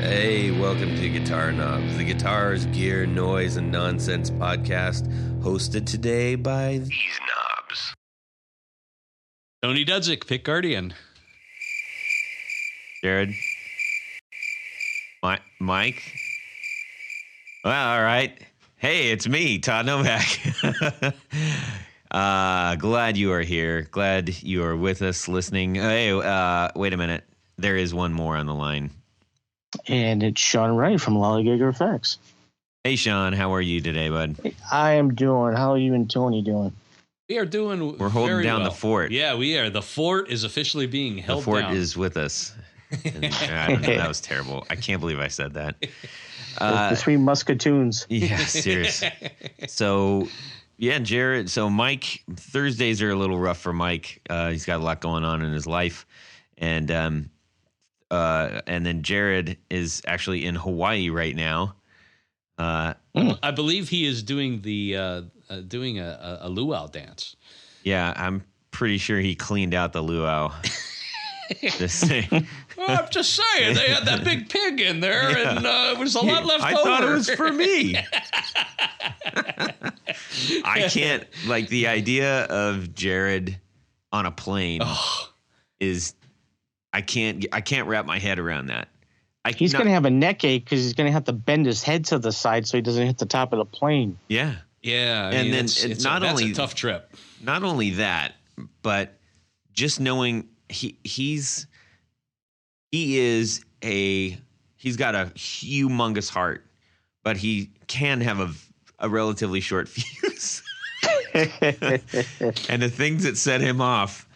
Hey, welcome to Guitar Knobs, the guitars, gear, noise, and nonsense podcast, hosted today by these knobs. Tony Dudzik, Pick Guardian. Jared. Mike. Well, all right. Hey, it's me, Todd Novak. Glad you are here. Glad you are with us listening. Hey, wait a minute. There is one more on the line. And it's Sean Wright from Lollygagger FX. Hey, Sean, how are you today, bud? I am doing. How are you and Tony doing? We are doing. We're holding very down well. The fort. Yeah, we are. The fort is officially being held The fort down. is with us. And, I don't know, that was terrible. I can't believe I said that. The Three Musketeers. Yeah, seriously. So, yeah, Jared. So, Mike, Thursdays are a little rough for Mike. He's got a lot going on in his life, and then Jared is actually in Hawaii right now. I believe he is doing the doing a luau dance. Yeah, I'm pretty sure he cleaned out the luau. This thing. Well, I'm just saying, they had that big pig in there, and it was a lot left I over. thought it was for me. I can't, like, the idea of Jared on a plane is, I can't wrap my head around that. He's going to have a neck ache because he's going to have to bend his head to the side so he doesn't hit the top of the plane. Yeah. Yeah, I And mean, then it's not that's only- a tough trip. Not only that, but just knowing he's got a humongous heart, but he can have a relatively short fuse. And the things that set him off,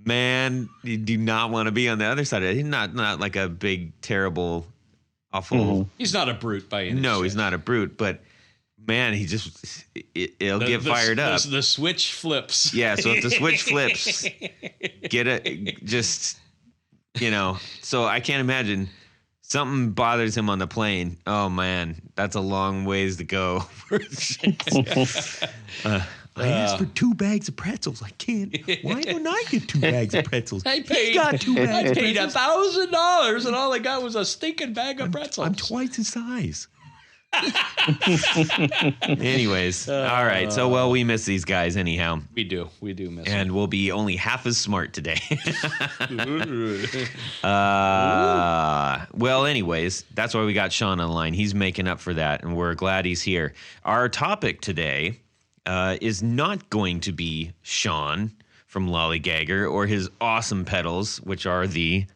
man, you do not want to be on the other side of it. He's not like a big, terrible, awful. Mm-hmm. He's not a brute by any No, stretch. he's not a brute, but man, it'll get fired up. The switch flips. Yeah, so if the switch flips, so I can't imagine something bothers him on the plane. Oh man, that's a long ways to go. I asked for 2 bags of pretzels. I can't. Why don't I get 2 bags of pretzels? I paid, He got 2 bags I of paid pretzels. $1,000 and all I got was a stinking bag of pretzels. I'm twice his size. Anyways, all right. So, well, we miss these guys anyhow. We do miss And we'll be only half as smart today. Well, anyways, that's why we got Sean online. He's making up for that, and we're glad he's here. Our topic today is not going to be Sean from Lollygagger or his awesome pedals, which are the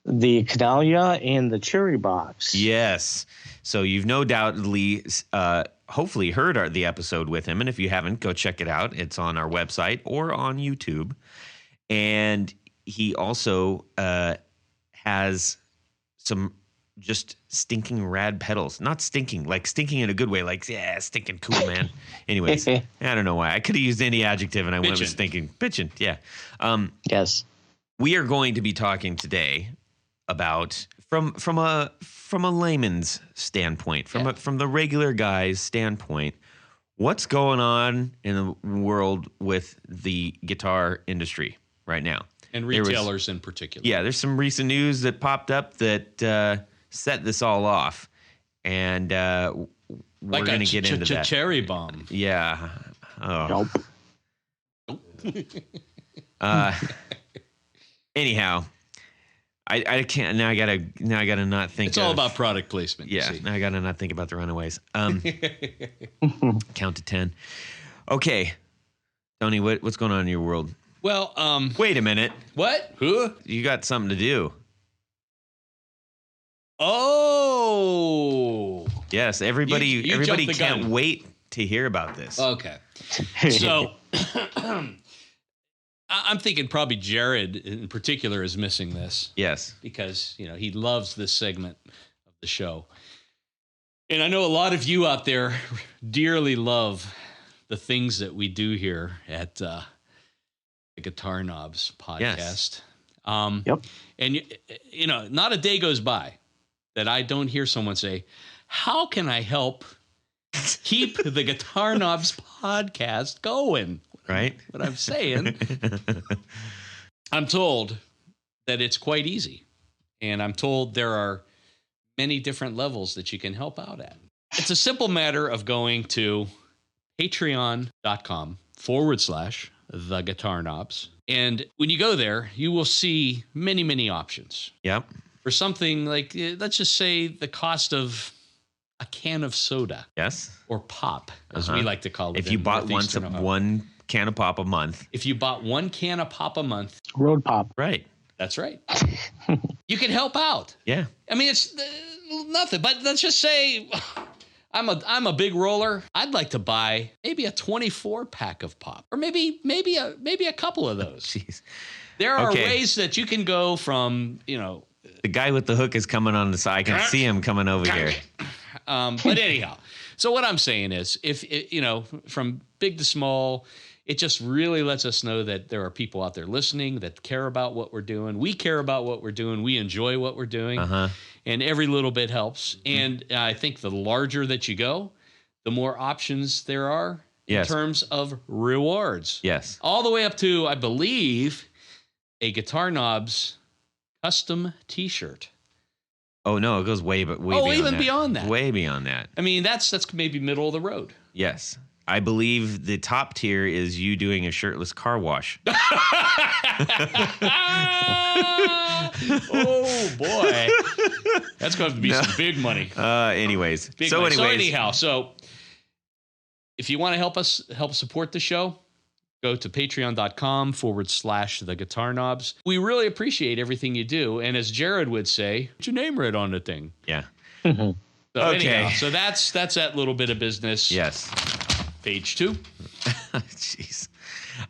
Canalia and the Cherry Box. Yes. So you've no doubtedly, hopefully heard the episode with him. And if you haven't, go check it out. It's on our website or on YouTube. And he also has some just stinking rad pedals. Not stinking, like stinking in a good way. Like, yeah, stinking cool, man. Anyways, I don't know why. I could have used any adjective and I went with stinking. Bitchin', yeah. Yes. We are going to be talking today about from a layman's standpoint, from the regular guy's standpoint, what's going on in the world with the guitar industry right now, and retailers in particular. Yeah, there's some recent news that popped up that set this all off, and we're like going to get into that. Cherry bomb. Yeah. Oh. Nope. Anyhow. I can't now. I gotta not think. It's all about product placement. Yeah, you see. now I gotta not think about the Runaways. Count to 10. Okay, Tony, what's going on in your world? Well, Wait a minute. what? Who? You got something to do? Oh, Yes, everybody. You Everybody jumped the can't gun. wait to hear about this. okay. So, I'm thinking probably Jared in particular is missing this Yes. because he loves this segment of the show, and I know a lot of you out there dearly love the things that we do here at the Guitar Knobs podcast. Yep. And not a day goes by that I don't hear someone say, "How can I help keep the Guitar Knobs podcast going?" Right. What I'm saying, I'm told that it's quite easy. And I'm told there are many different levels that you can help out at. It's a simple matter of going to patreon.com/the Guitar Knobs. And when you go there, you will see many, many options. Yep. For something like, let's just say the cost of a can of soda. Yes. Or pop, as we like to call it. If you bought one can of pop a month. If you bought one can of pop a month. Road pop. Right. That's right. You can help out. Yeah. I mean, it's nothing, but let's just say I'm a big roller. I'd like to buy maybe a 24 pack of pop, or maybe a couple of those. Jeez. There are ways that you can go from, the guy with the hook is coming on the side. I can see him coming over here. But anyhow, so what I'm saying is, if from big to small, it just really lets us know that there are people out there listening that care about what we're doing. We care about what we're doing. We enjoy what we're doing. And every little bit helps. And I think the larger that you go, the more options there are in terms of rewards. Yes. All the way up to, I believe, a Guitar Knobs custom T-shirt. Oh, no, it goes way beyond beyond that. Way beyond that. I mean, that's maybe middle of the road. Yes. I believe the top tier is you doing a shirtless car wash. Oh, boy. That's going to be some big money. Anyways. Big money. So anyhow, if you want to help support the show, go to patreon.com/the Guitar Knobs. We really appreciate everything you do. And as Jared would say, put your name right on the thing. Yeah. So anyhow, so that's that little bit of business. Yes. Page 2. Jeez.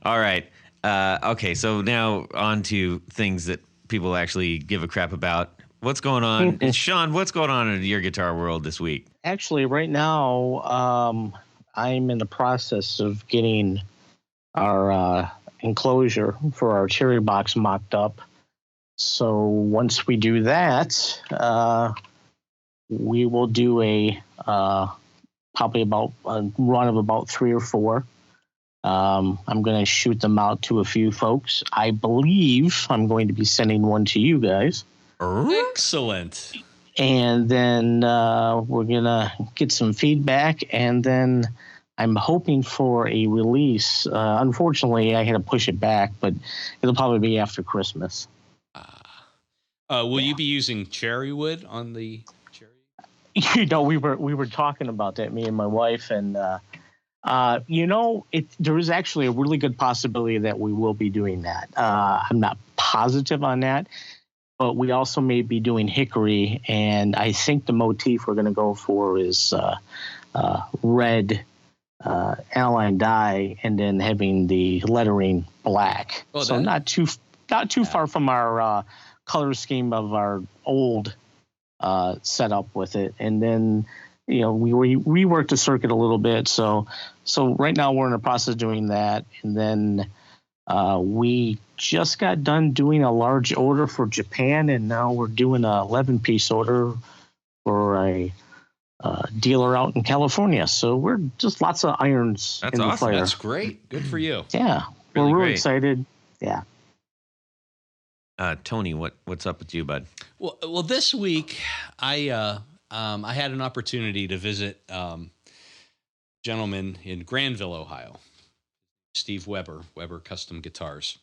All right. Okay, so now on to things that people actually give a crap about. What's going on? Sean, what's going on in your guitar world this week? Actually, right now, I'm in the process of getting our enclosure for our cherry box mocked up. So once we do that, we will do a probably about a run of about 3 or 4. I'm going to shoot them out to a few folks. I believe I'm going to be sending one to you guys. Excellent. And then we're going to get some feedback, and then I'm hoping for a release. Unfortunately, I had to push it back, but it'll probably be after Christmas. Will you be using cherry wood on the cherry? We were talking about that, me and my wife, and there is actually a really good possibility that we will be doing that. I'm not positive on that, but we also may be doing hickory, and I think the motif we're going to go for is red aniline dye, and then having the lettering black. So not too far from our color scheme of our old setup with it. And then we reworked the circuit a little bit. So right now we're in the process of doing that, and then we just got done doing a large order for Japan, and now we're doing a 11-piece order for a dealer out in California. So we're just lots of irons in the fire. That's great. Good for you. Yeah, we're really excited. Yeah. Tony, what's up with you, bud? Well, this week I had an opportunity to visit a gentleman in Granville, Ohio, Steve Weber Custom Guitars.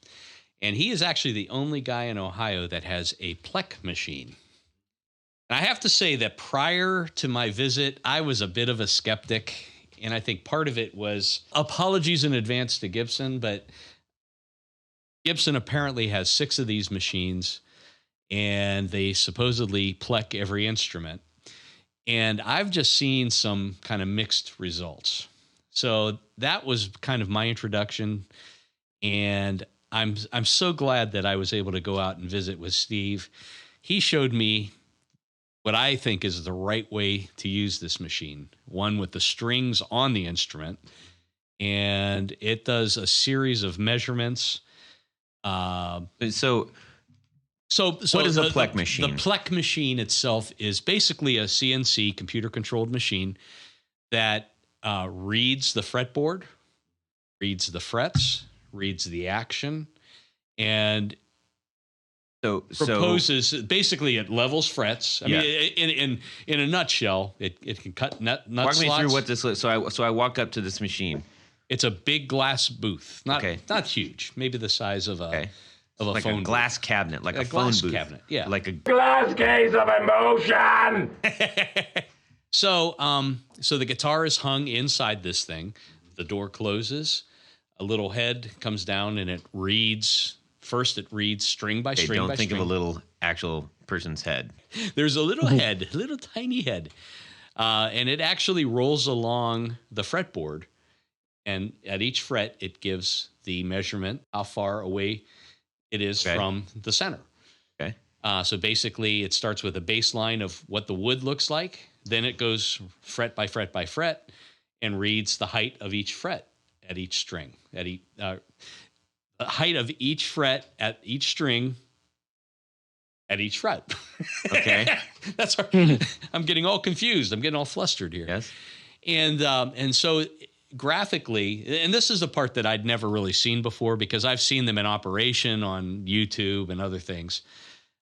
And he is actually the only guy in Ohio that has a Plek machine. And I have to say that prior to my visit, I was a bit of a skeptic. And I think part of it was apologies in advance to Gibson, but Gibson apparently has 6 of these machines, and they supposedly Plek every instrument. And I've just seen some kind of mixed results. So that was kind of my introduction. And I'm so glad that I was able to go out and visit with Steve. He showed me what I think is the right way to use this machine. One with the strings on the instrument. And it does a series of measurements. So what is a Plek machine? The Plek machine itself is basically a CNC computer-controlled machine that reads the fretboard, reads the frets, reads the action, and proposes basically it levels frets. I mean, in a nutshell, it can cut nut walk slots. me through what this is. So I walk up to this machine. It's a big glass booth, not huge, maybe the size of a like phone a glass booth. cabinet, like a phone glass booth cabinet. Yeah, like a glass case of emotion. So the guitar is hung inside this thing. The door closes. A little head comes down and it reads. First, it reads string by string. Don't think of a little actual person's head. There's a little head, a little tiny head, and it actually rolls along the fretboard. And at each fret, it gives the measurement how far away it is from the center. Okay. So basically, it starts with a baseline of what the wood looks like. Then it goes fret by fret by fret and reads the height of each fret at each string. The height of each fret at each string at each fret. Okay. That's our, I'm getting all confused. I'm getting all flustered here. Yes. And so graphically, and this is the part that I'd never really seen before because I've seen them in operation on YouTube and other things.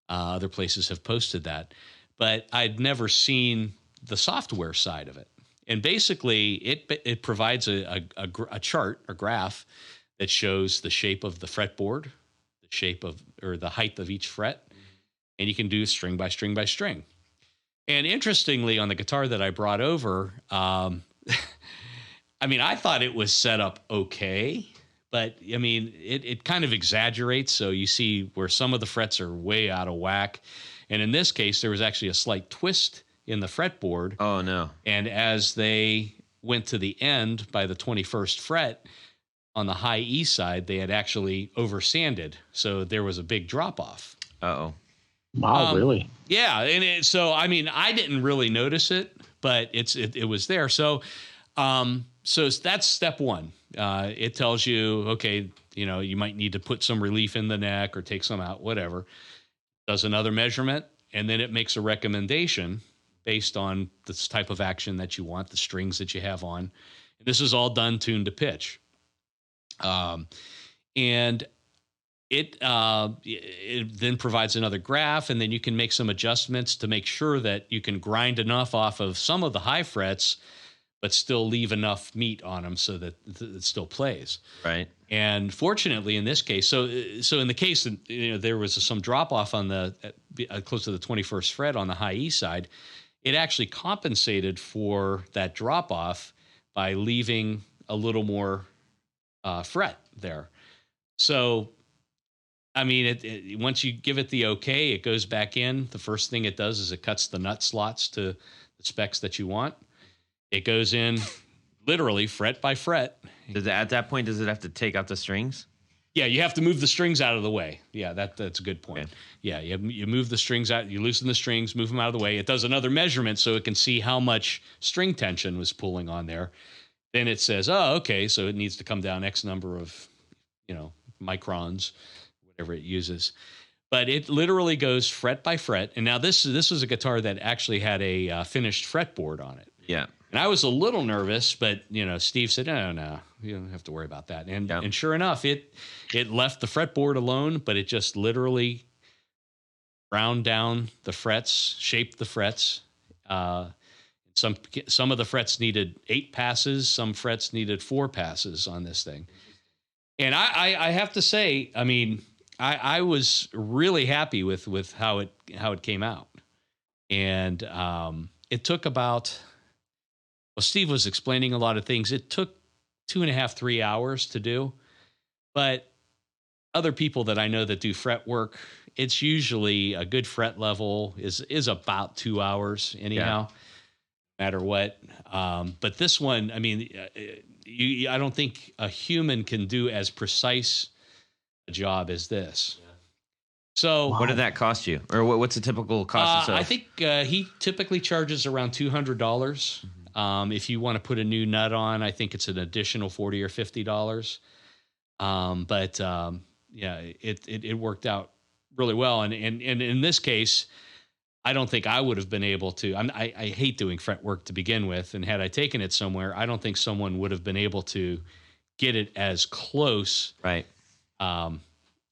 Other places have posted that, but I'd never seen the software side of it. And basically, it provides a chart, a graph that shows the shape of the fretboard, the shape of or the height of each fret, and you can do string by string by string. And interestingly, on the guitar that I brought over, I mean, I thought it was set up okay, but I mean, it kind of exaggerates. So you see where some of the frets are way out of whack. And in this case, there was actually a slight twist in the fretboard. Oh, no. And as they went to the end by the 21st fret on the high E side, they had actually oversanded. So there was a big drop off. Uh-oh. Wow, really? Yeah. And so, I mean, I didn't really notice it, but it was there. So that's step one. It tells you, okay, you might need to put some relief in the neck or take some out, whatever. Does another measurement, and then it makes a recommendation based on this type of action that you want, the strings that you have on. This is all done tuned to pitch. And it then provides another graph, and then you can make some adjustments to make sure that you can grind enough off of some of the high frets, but still leave enough meat on them so that it still plays. Right. And fortunately, in this case, so in the case that there was some drop off on the close to the 21st fret on the high E side, it actually compensated for that drop off by leaving a little more fret there. So, I mean, once you give it the okay, it goes back in. The first thing it does is it cuts the nut slots to the specs that you want. It goes in literally fret by fret. At that point, does it have to take out the strings? Yeah, you have to move the strings out of the way. Yeah, that's a good point. Okay. Yeah, you move the strings out, you loosen the strings, move them out of the way. It does another measurement so it can see how much string tension was pulling on there. Then it says, oh, okay, so it needs to come down X number of, microns, whatever it uses. But it literally goes fret by fret. And now this was a guitar that actually had a finished fretboard on it. Yeah. And I was a little nervous, but Steve said, no, you don't have to worry about that. And sure enough, it left the fretboard alone, but it just literally ground down the frets, shaped the frets. Some of the frets needed 8 passes, some frets needed 4 passes on this thing. And I have to say, I mean, I was really happy with how it came out. And it took about, well, Steve was explaining a lot of things. It took 2.5, 3 hours to do. But other people that I know that do fret work, it's usually a good fret level is about 2 hours anyhow, no matter what. But this one, I mean, I don't think a human can do as precise a job as this. Yeah. So what did that cost you? Or what's the typical cost? I think he typically charges around $200. Mm-hmm. If you want to put a new nut on, I think it's an additional $40 or $50. But it worked out really well. And in this case, I don't think I would have been able to. I hate doing fret work to begin with, and had I taken it somewhere, I don't think someone would have been able to get it as close, right,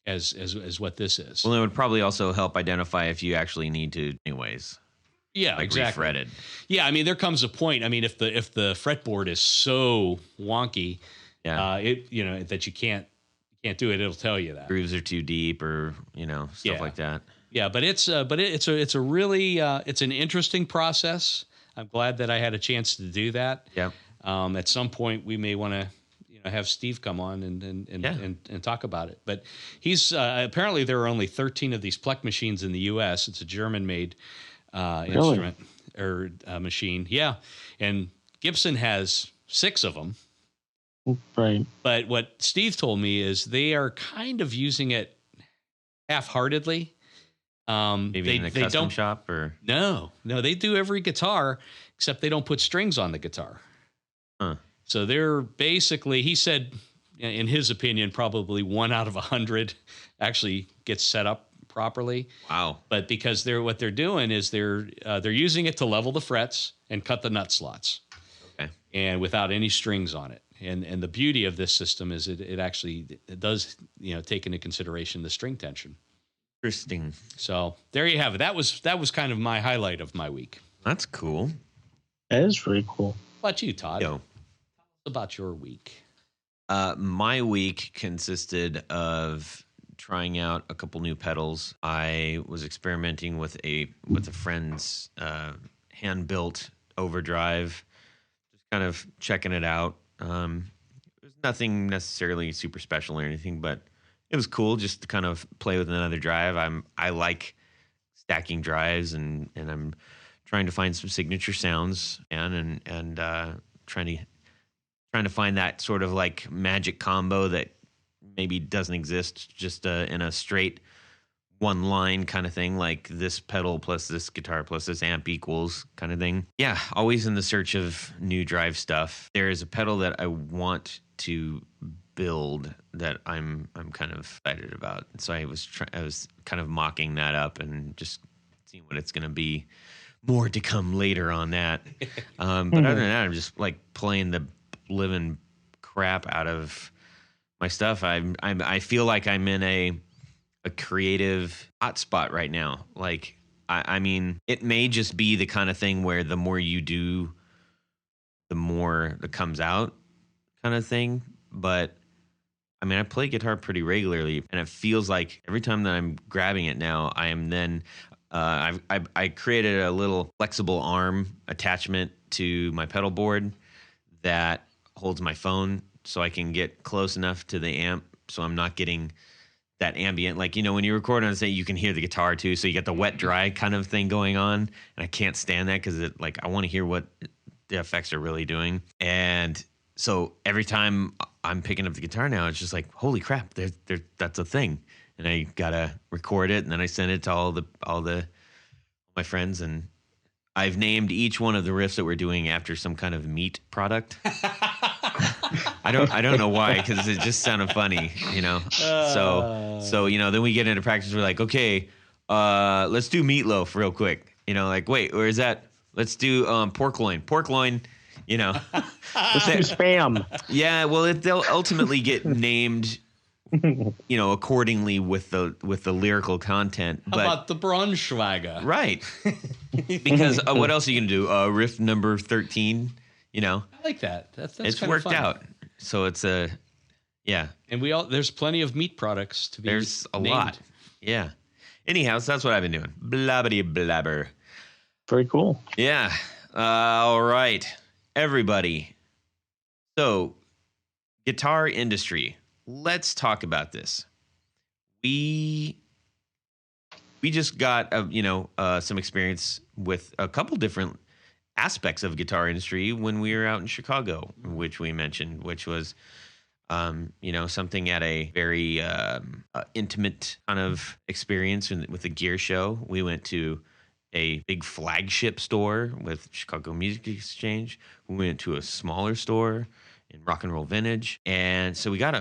as what this is. Well, it would probably also help identify if you actually need to, anyways. Yeah, like exactly. refretted. Yeah, I mean, there comes a point. I mean, if the fretboard is so wonky, that you can't do it, it'll tell you that grooves are too deep, or stuff like that. Yeah, but it's a really it's an interesting process. I'm glad that I had a chance to do that. Yeah. At some point, we may want to have Steve come on and talk about it. But he's apparently there are only 13 of these Plek machines in the U.S. It's a German-made instrument or machine. Yeah, and Gibson has 6 of them. Right. But what Steve told me is they are kind of using it half-heartedly. Maybe in a custom shop, or no, they do every guitar except they don't put strings on the guitar. Huh. So they're basically, he said, in his opinion, probably 1 out of 100 actually gets set up properly. Wow. But because what they're doing is they're using it to level the frets and cut the nut slots. Okay. And without any strings on it. And the beauty of this system is it actually does take into consideration the string tension. Interesting. So there you have it. That was kind of my highlight of my week. That's cool. That is pretty cool. How about you, Todd? Yo. Tell us about your week. My week consisted of trying out a couple new pedals. I was experimenting with a friend's hand-built overdrive, just kind of checking it out. There's nothing necessarily super special or anything, but it was cool just to kind of play with another drive. I like stacking drives, and I'm trying to find some signature sounds and trying to find that sort of like magic combo that maybe doesn't exist just in a straight one line kind of thing, like this pedal plus this guitar plus this amp equals kind of thing. Yeah, always in the search of new drive stuff. There is a pedal that I want to build that I'm kind of excited about. So I was kind of mocking that up and just seeing what it's going to be. More to come later on that. But other than that, I'm just like playing the living crap out of my stuff. I feel like I'm in a creative hotspot right now. Like, I mean, it may just be the kind of thing where the more you do, the more that comes out kind of thing. But I mean, I play guitar pretty regularly, and it feels like every time that I'm grabbing it now, I am then I created a little flexible arm attachment to my pedal board that holds my phone, so I can get close enough to the amp so I'm not getting that ambient, like, when you record on say, you can hear the guitar too, so you get the wet dry kind of thing going on, and I can't stand that because I want to hear what the effects are really doing. And so every time I'm picking up the guitar now, it's just like, holy crap, that's a thing, and I gotta record it, and then I send it to all my friends, and I've named each one of the riffs that we're doing after some kind of meat product. I don't know why, because it just sounded funny, So then we get into practice. We're like, okay, let's do meatloaf real quick. Like, wait, where is that? Let's do pork loin. Let's do spam. Yeah, well, they'll ultimately get named, accordingly with the lyrical content. How about the Braunschweiger? Right. Because what else are you gonna do? Riff number 13. I like that. That's it's kind worked of fun. out. So it's yeah. And there's plenty of meat products to be. There's a named. lot. Yeah. Anyhow, so that's what I've been doing. Blabbity blabber. Very cool. Yeah. All right, everybody. So, guitar industry. Let's talk about this. We just got some experience with a couple different aspects of guitar industry when we were out in Chicago, which we mentioned, which was something at a very intimate kind of experience with the gear show. We went to a big flagship store with Chicago Music Exchange. We went to a smaller store in Rock and Roll Vintage, and so we got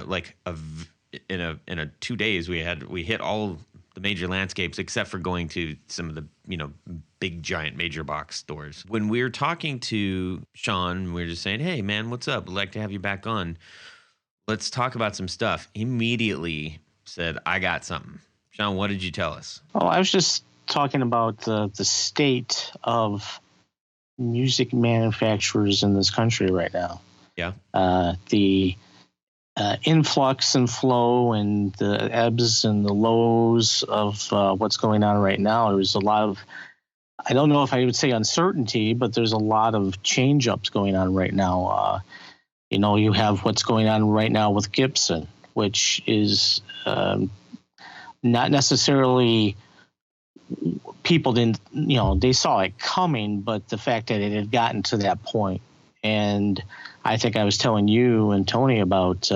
in a 2 days we hit all the major landscapes except for going to some of the big giant major box stores. When we were talking to Sean, we were just saying, hey man, what's up? I'd like to have you back on. Let's talk about some stuff. Immediately said, I got something. Sean, what did you tell us? Oh, I was just talking about the state of music manufacturers in this country right now. Yeah. The influx and flow and the ebbs and the lows of what's going on right now. There's a lot of, I don't know if I would say uncertainty, but there's a lot of change ups going on right now. You have what's going on right now with Gibson, which is not necessarily, people didn't, they saw it coming, but the fact that it had gotten to that point. And I think I was telling you and Tony about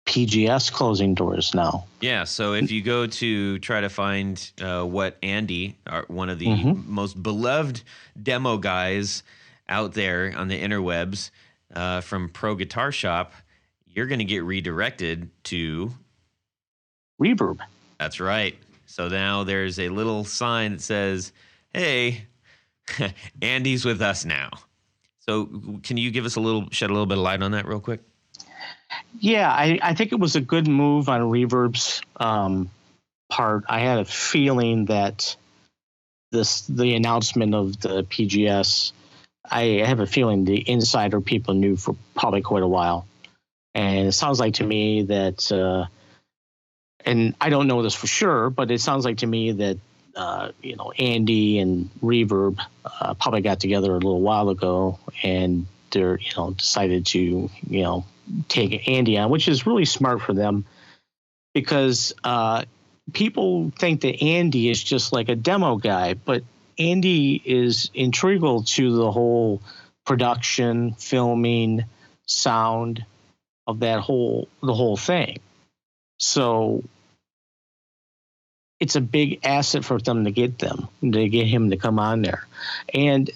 PGS closing doors now. Yeah, so if you go to try to find what Andy, one of the most beloved demo guys out there on the interwebs from Pro Guitar Shop, you're going to get redirected to Reverb. That's right. So now there's a little sign that says, hey, Andy's with us now. So can you give us shed a little bit of light on that real quick? Yeah, I think it was a good move on Reverb's part. I had a feeling that the announcement of the PGS, I have a feeling the insider people knew for probably quite a while. And it sounds like to me that, and I don't know this for sure, but it sounds like to me that, Andy and Reverb probably got together a little while ago, and they're, decided to, take Andy on, which is really smart for them, because people think that Andy is just like a demo guy, but Andy is integral to the whole production, filming, sound of the whole thing. So it's a big asset for them to get him to come on there. And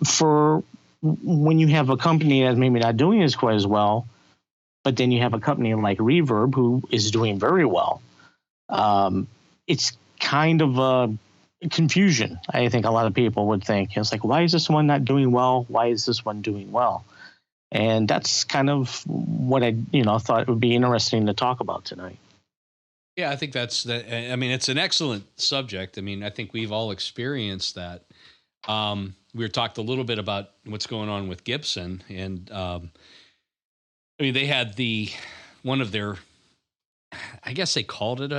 for when you have a company that's maybe not doing as quite as well, but then you have a company like Reverb who is doing very well, it's kind of a confusion. I think a lot of people would think, it's like, why is this one not doing well? Why is this one doing well? And that's kind of what I, thought would be interesting to talk about tonight. Yeah, I think it's an excellent subject. I mean, I think we've all experienced that. We talked a little bit about what's going on with Gibson, and they had one of their, I guess they called it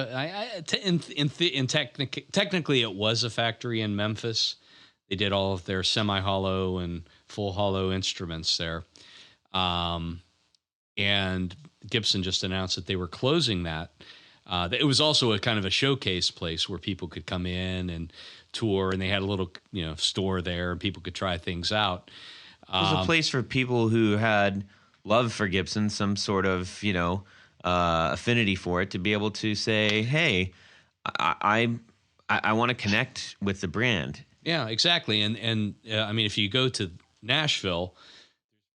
technically it was a factory in Memphis. They did all of their semi-hollow and full hollow instruments there. And Gibson just announced that they were closing that. It was also a kind of a showcase place where people could come in and tour, and they had a little, store there, and people could try things out. It was a place for people who had love for Gibson, some sort of, affinity for it, to be able to say, hey, I want to connect with the brand. Yeah, exactly. And if you go to Nashville,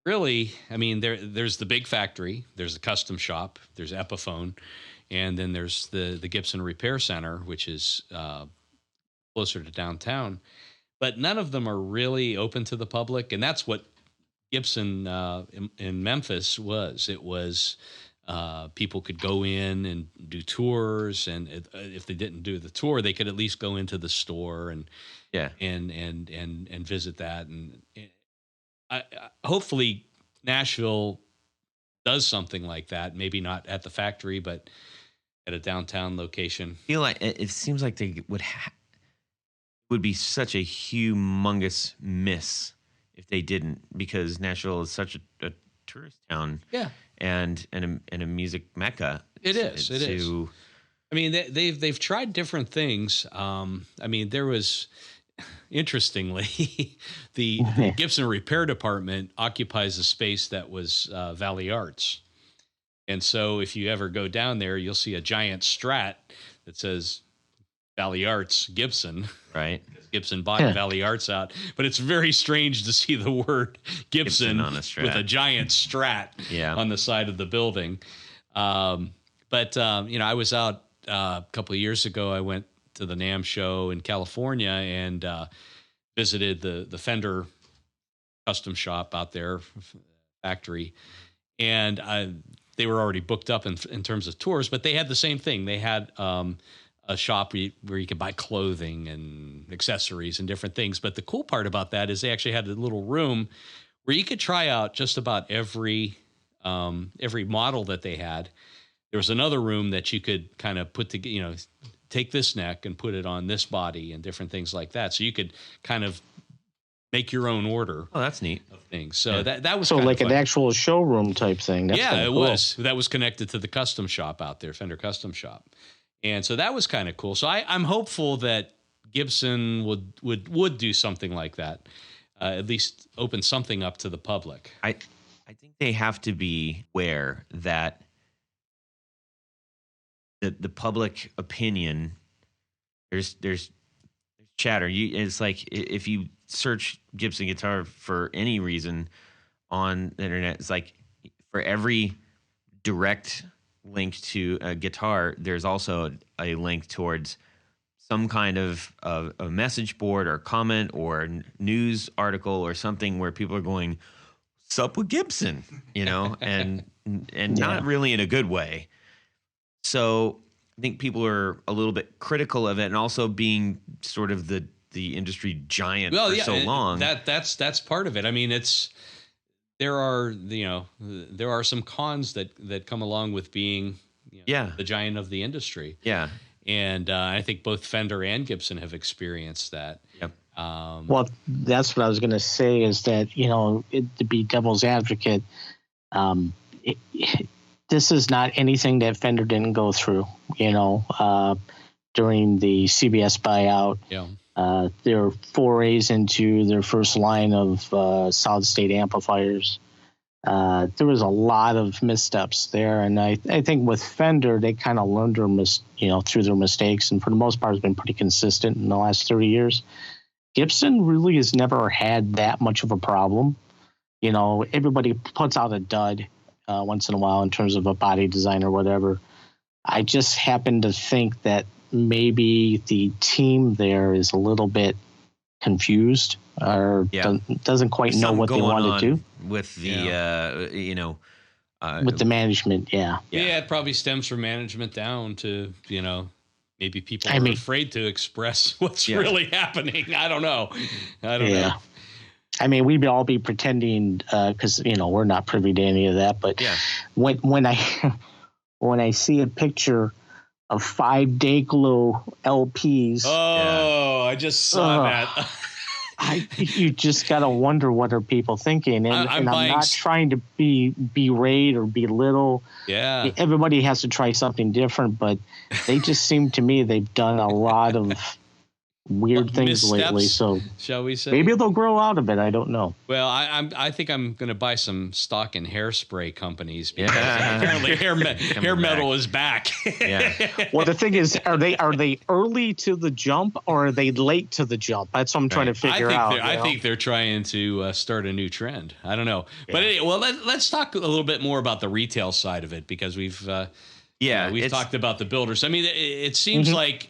really, there's the big factory, there's the custom shop, there's Epiphone, and then there's the Gibson Repair Center, which is closer to downtown. But none of them are really open to the public, and that's what Gibson in Memphis was. It was people could go in and do tours, and if they didn't do the tour, they could at least go into the store and visit that. And hopefully Nashville does something like that. Maybe not at the factory, but at a downtown location. I feel like it seems like they would be such a humongous miss if they didn't, because Nashville is such a tourist town. Yeah. And a music mecca. It is. They've tried different things. There was, interestingly, the Gibson Repair Department occupies a space that was Valley Arts. And so if you ever go down there, you'll see a giant Strat that says Valley Arts Gibson. Right. Gibson bought Valley Arts out. But it's very strange to see the word Gibson on a Strat with a giant Strat on the side of the building. I was out a couple of years ago. I went to the NAMM show in California and visited the Fender custom shop out there, factory. And they were already booked up in terms of tours, but they had the same thing. They had a shop where you could buy clothing and accessories and different things. But the cool part about that is they actually had a little room where you could try out just about every model that they had. There was another room that you could kind of put together, take this neck and put it on this body and different things like that. So you could kind of make your own order. Oh, that's neat. Of things. So that was so like an actual showroom type thing. That's it cool. was. That was connected to the custom shop out there, Fender Custom Shop. And so that was kind of cool. So I'm hopeful that Gibson would do something like that, at least open something up to the public. I think they have to be aware that the public opinion, there's chatter. It's like if you search Gibson guitar for any reason on the internet, it's like for every direct link to a guitar, there's also a link towards some kind of a message board or comment or news article or something where people are going, "Sup with Gibson," and not really in a good way. So I think people are a little bit critical of it, and also being sort of the industry giant for so long. That's part of it. I mean, there are some cons that come along with being the giant of the industry. Yeah. And I think both Fender and Gibson have experienced that. Yep. Well, that's what I was going to say is that, to be devil's advocate, this is not anything that Fender didn't go through, during the CBS buyout. Yeah. Their forays into their first line of solid-state amplifiers. There was a lot of missteps there, and I think with Fender, they kind of learned through their mistakes, and for the most part, has been pretty consistent in the last 30 years. Gibson really has never had that much of a problem. Everybody puts out a dud once in a while in terms of a body design or whatever. I just happen to think that maybe the team there is a little bit confused or doesn't quite know what they want to do with the with the management. Yeah, it probably stems from management down to maybe people are afraid to express what's really happening. I don't know. I mean, we'd all be pretending because we're not privy to any of that. But when I see a picture of 5 Day Glow LPs, I just saw that. You just gotta wonder what are people thinking, and I'm not trying to berate or belittle. Yeah, everybody has to try something different, but they just seem to me they've done a lot of weird things lately. So shall we say maybe they'll grow out of it? I don't know. Well, I think I'm going to buy some stock in hairspray companies because apparently hair metal is back. Well, the thing is, are they early to the jump or are they late to the jump? That's what I'm trying to figure out. I think they're trying to start a new trend. I don't know, but anyway, well, let's talk a little bit more about the retail side of it because we've talked about the builders. I mean, it seems like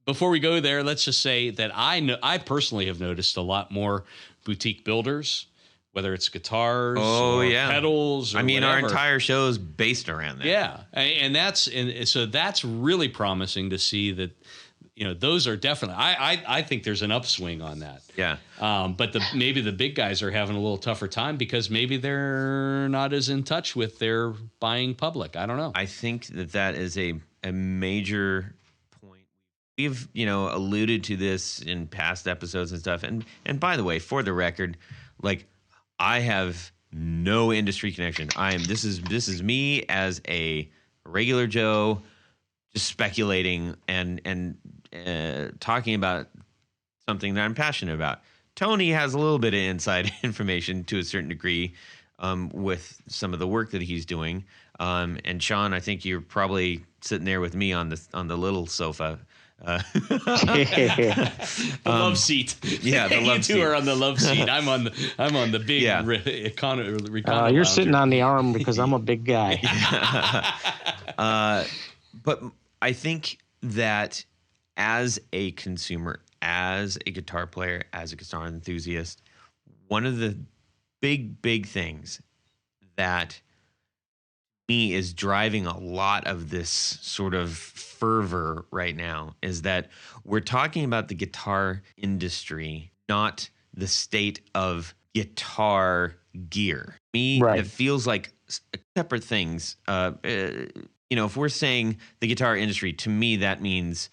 before we go there, let's just say that I personally have noticed a lot more boutique builders, whether it's guitars or pedals. Or our whatever. entire show is based around that. Yeah, and so that's really promising to see that. Those are definitely. I think there's an upswing on that. Yeah. But maybe the big guys are having a little tougher time because maybe they're not as in touch with their buying public. I don't know. I think that is a major. We've, alluded to this in past episodes and stuff. And by the way, for the record, like I have no industry connection. This is me as a regular Joe, just speculating and talking about something that I'm passionate about. Tony has a little bit of inside information to a certain degree with some of the work that he's doing. And Sean, I think you're probably sitting there with me on the little sofa. The love seat. Yeah, the love seat. You two are on the love seat. I'm on the big economy. You're sitting on the arm because I'm a big guy. But I think that as a consumer, as a guitar player, as a guitar enthusiast, one of the big things that me is driving a lot of this sort of fervor right now is that we're talking about the guitar industry, not the state of guitar gear. Me, Right. it feels like separate things. If we're saying the guitar industry, to me that means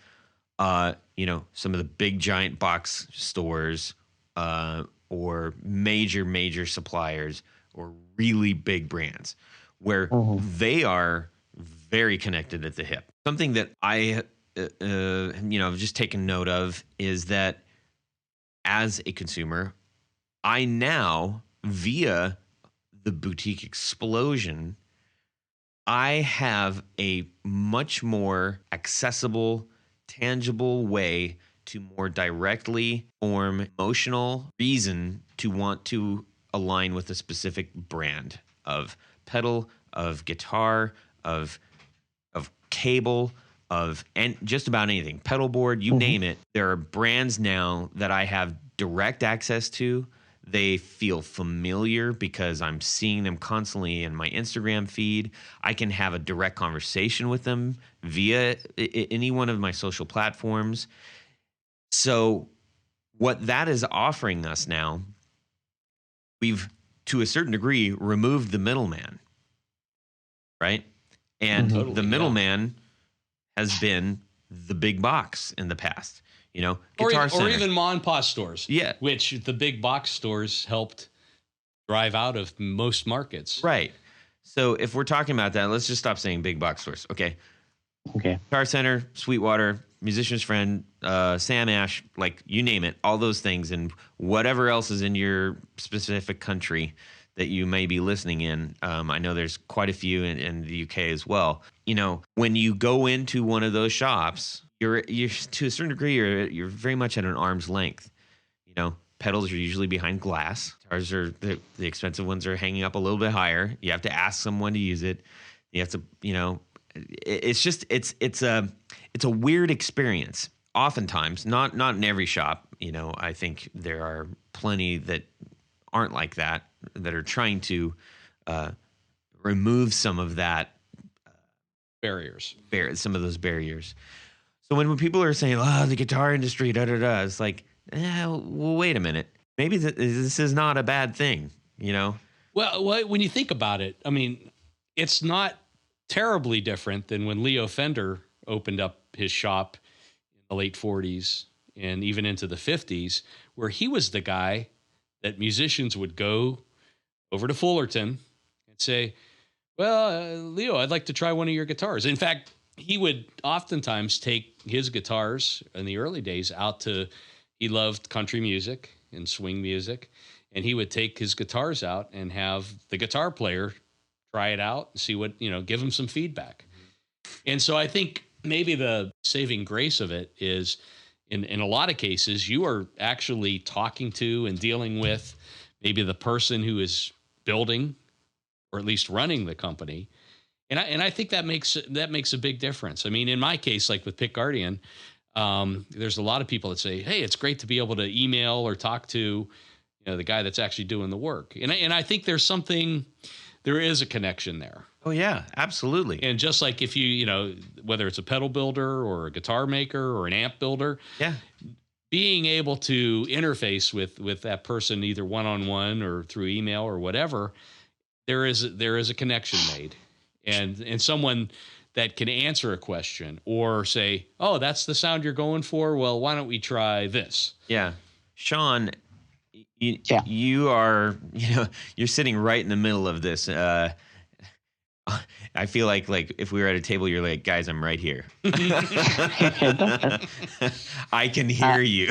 some of the big giant box stores or major suppliers or really big brands where they are very connected at the hip. Something that I have just taken note of is that as a consumer, I now, via the boutique explosion, I have a much more accessible, tangible way to more directly form emotional reason to want to align with a specific brand of pedal, of guitar, of cable, and just about anything. Pedal board, you name it. There are brands now that I have direct access to. They feel familiar because I'm seeing them constantly in my Instagram feed. I can have a direct conversation with them via any one of my social platforms. So what that is offering us now, we've, to a certain degree, removed the middleman, right? And Totally, the middleman has been the big box in the past. Guitar Center. Or even mom and pop stores. Yeah. Which the big box stores helped drive out of most markets. Right. So if we're talking about that, let's just stop saying big box stores. Okay. Guitar Center, Sweetwater, Musician's Friend, Sam Ash, like you name it, all those things, and whatever else is in your specific country that you may be listening in. I know there's quite a few in the UK as well. When you go into one of those shops, you're to a certain degree, you're very much at an arm's length. Pedals are usually behind glass. Guitars are the expensive ones are hanging up a little bit higher. You have to ask someone to use it. You have to, it's a weird experience. Oftentimes, not in every shop. I think there are plenty that aren't like that are trying to remove some of that barriers, some of those barriers. So when people are saying, "Oh, the guitar industry," it's like, well, wait a minute. Maybe this is not a bad thing, Well, when you think about it, I mean, it's not terribly different than when Leo Fender opened up his shop in the late 40s and even into the 50s, where he was the guy that musicians would go over to Fullerton and say, well, Leo, I'd like to try one of your guitars. In fact, he would oftentimes take his guitars in the early days out to, he loved country music and swing music, and he would take his guitars out and have the guitar player try it out and see what, give him some feedback. And so I think maybe the saving grace of it is in a lot of cases, you are actually talking to and dealing with maybe the person who is building or at least running the company. And I think that makes a big difference. I mean, in my case, like with Pick Guardian, there's a lot of people that say, hey, it's great to be able to email or talk to the guy that's actually doing the work. And I think there is a connection there. Oh, yeah, absolutely. And just like if you whether it's a pedal builder or a guitar maker or an amp builder, yeah, being able to interface with that person either one-on-one or through email or whatever, there is a connection made. And someone that can answer a question or say, oh, that's the sound you're going for. Well, why don't we try this? Yeah. Sean, you are, you're sitting right in the middle of this. I feel like if we were at a table, you're like, guys, I'm right here. I can hear you.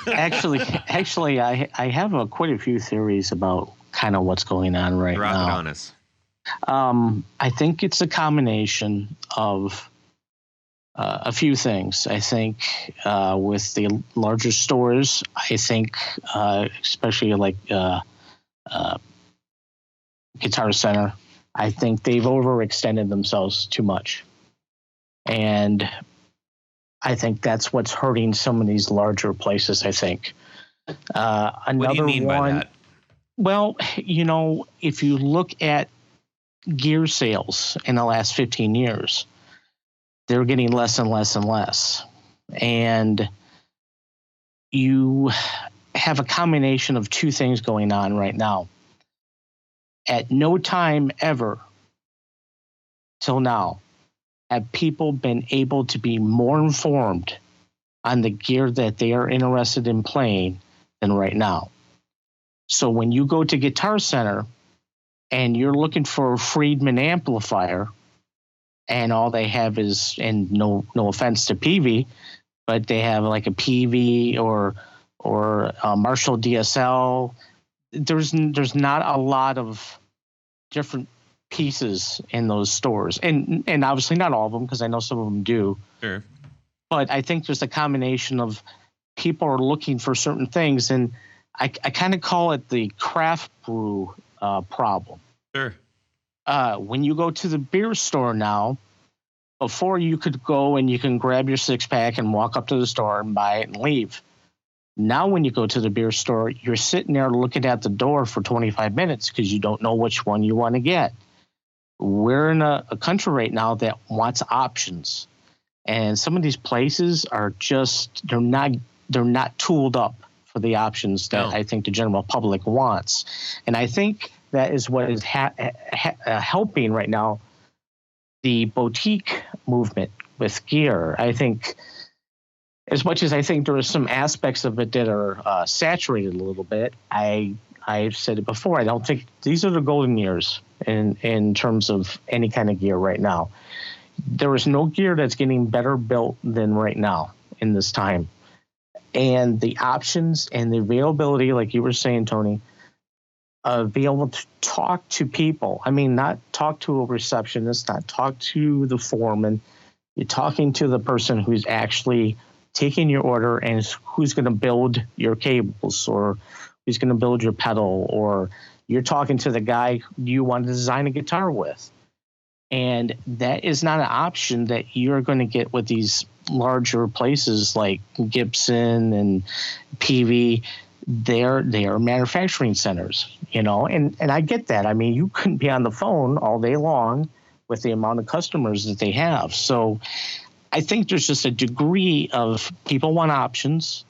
Actually, I have quite a few theories about kind of what's going on right now. Drop it on us. I think it's a combination of a few things. I think with the larger stores, I think especially like Guitar Center, I think they've overextended themselves too much. And I think that's what's hurting some of these larger places, I think. What do you mean by that? Well, if you look at gear sales in the last 15 years. They're getting less and less and less. And you have a combination of two things going on right now. At no time ever till now have people been able to be more informed on the gear that they are interested in playing than right now. So when you go to Guitar Center and you're looking for a Friedman amplifier, and all they have is, and no offense to PV, but they have like a PV or a Marshall DSL. There's not a lot of different pieces in those stores, and obviously not all of them, because I know some of them do. Sure. But I think there's a combination of people are looking for certain things, and I kind of call it the craft brew problem. Sure. When you go to the beer store now, before you could go and you can grab your 6-pack and walk up to the store and buy it and leave. Now when you go to the beer store, you're sitting there looking at the door for 25 minutes because you don't know which one you want to get. We're in a country right now that wants options. And some of these places are just, they're not tooled up for the options that I think the general public wants. And I think that is what is helping right now the boutique movement with gear. I think, as much as I think there are some aspects of it that are saturated a little bit, I've said it before, I don't think these are the golden years in terms of any kind of gear right now. There is no gear that's getting better built than right now in this time. And the options and the availability, like you were saying, Tony, be able to talk to people. I mean, not talk to a receptionist, not talk to the foreman. You're talking to the person who's actually taking your order and who's going to build your cables, or who's going to build your pedal, or you're talking to the guy you want to design a guitar with. And that is not an option that you're going to get with these larger places like Gibson and PV. They are manufacturing centers, and I get that. I mean, you couldn't be on the phone all day long with the amount of customers that they have. So I think there's just a degree of people want options.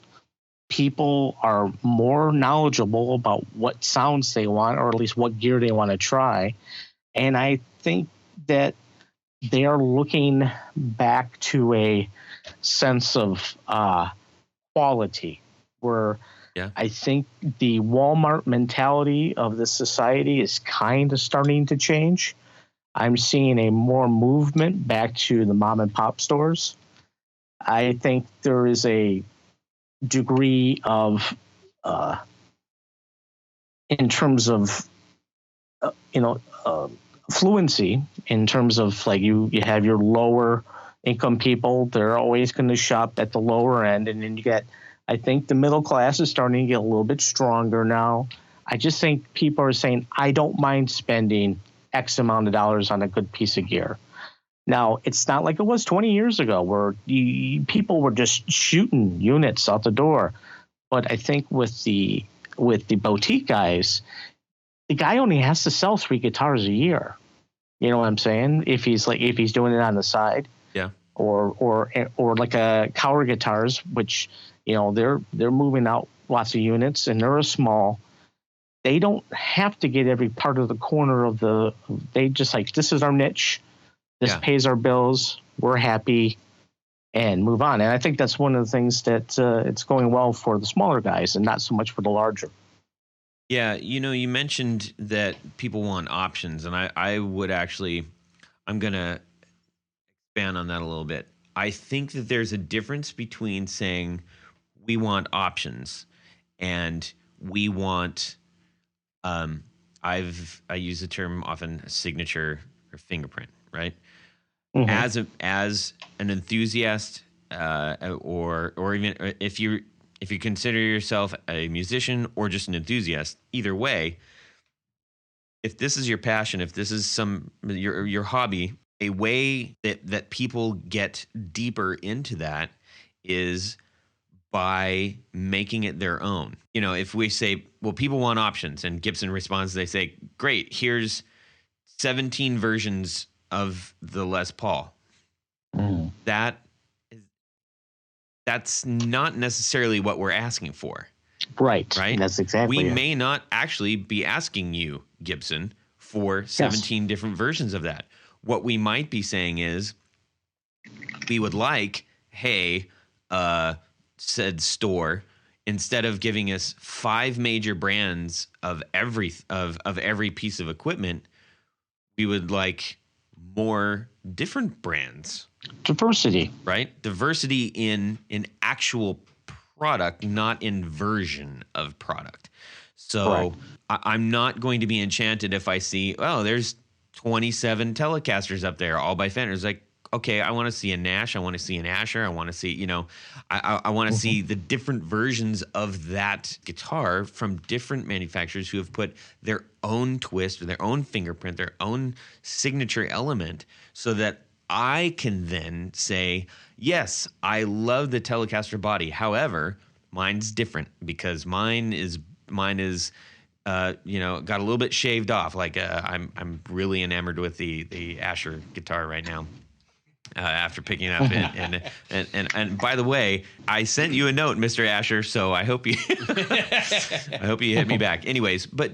People are more knowledgeable about what sounds they want, or at least what gear they want to try. And I think that they are looking back to a sense of quality, where I think the Walmart mentality of the society is kind of starting to change. I'm seeing a more movement back to the mom and pop stores. I think there is a degree of, in terms of, fluency, in terms of like you have your lower income people, they're always going to shop at the lower end. And then you get, I think the middle class is starting to get a little bit stronger now. I just think people are saying, I don't mind spending X amount of dollars on a good piece of gear. Now, it's not like it was 20 years ago where people were just shooting units out the door. But I think with the boutique guys, the guy only has to sell 3 guitars a year. You know what I'm saying? If he's doing it on the side. Yeah. Or like a Cower Guitars, which, they're moving out lots of units, and they're a small. They don't have to get every part of the corner of they just like, this is our niche. This pays our bills. We're happy, and move on. And I think that's one of the things that it's going well for the smaller guys and not so much for the larger. Yeah, you mentioned that people want options, and I would actually, I'm going to expand on that a little bit. I think that there's a difference between saying we want options and we want, I use the term often, signature or fingerprint, right? Mm-hmm. As an enthusiast, or even if you consider yourself a musician or just an enthusiast, either way, if this is your passion, if this is your hobby, a way that people get deeper into that is by making it their own. If we say, well, people want options, and Gibson responds, they say, great, here's 17 versions of the Les Paul. That's not necessarily what we're asking for. Right. That's exactly we it. may not actually be asking you, Gibson, for 17 different versions of that. What we might be saying is we would like, hey, said store, instead of giving us 5 major brands of every piece of equipment, we would like more different brands. Diversity. Right? Diversity in actual product, not in version of product. So I'm not going to be enchanted if I see, oh, there's 27 Telecasters up there, all by Fender. It's like, okay, I want to see a Nash. I want to see an Asher. I want to see, I want to see the different versions of that guitar from different manufacturers who have put their own twist or their own fingerprint, their own signature element, so that I can then say, yes, I love the Telecaster body. However, mine's different because mine is got a little bit shaved off. Like I'm really enamored with the Asher guitar right now. After picking it up, and by the way, I sent you a note, Mr. Asher. So I hope you hit me back. Anyways, but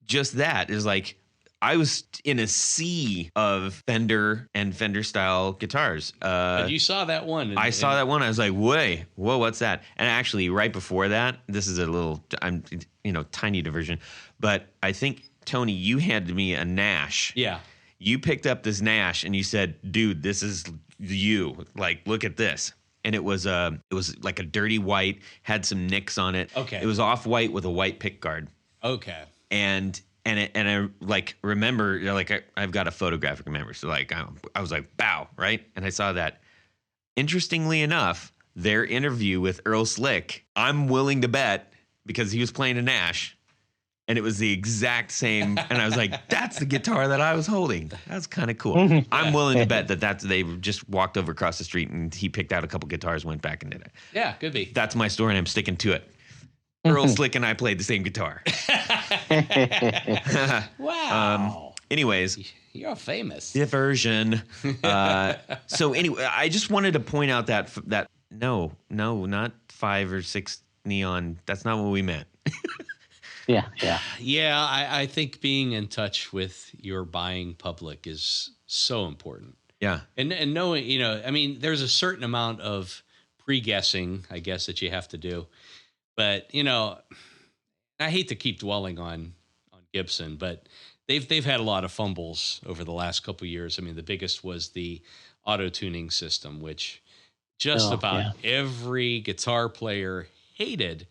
just that is like, I was in a sea of Fender and Fender style guitars. And you saw that one. I saw that one. I was like, whoa, what's that? And actually, right before that, this is a little, tiny diversion, but I think, Tony, you handed me a Nash. Yeah. You picked up this Nash and you said, dude, this is you. Like, look at this. And it was like a dirty white, had some nicks on it. Okay. It was off white with a white pick guard. Okay. And I like remember, I've got a photographic memory. So like I was like, bow, right? And I saw that. Interestingly enough, their interview with Earl Slick, I'm willing to bet, because he was playing a Nash, and it was the exact same. And I was like, that's the guitar that I was holding. That's kind of cool. I'm willing to bet that they just walked over across the street and he picked out a couple guitars, went back and did it. Yeah, could be. That's my story, and I'm sticking to it. Earl Slick and I played the same guitar. Wow. Anyways. You're famous. Diversion. So anyway, I just wanted to point out that no, not 5 or 6 neon. That's not what we meant. Yeah. I think being in touch with your buying public is so important. Yeah. And knowing, there's a certain amount of pre-guessing, I guess, that you have to do. But, I hate to keep dwelling on Gibson, but they've had a lot of fumbles over the last couple of years. I mean, the biggest was the auto-tuning system, which just every guitar player hated.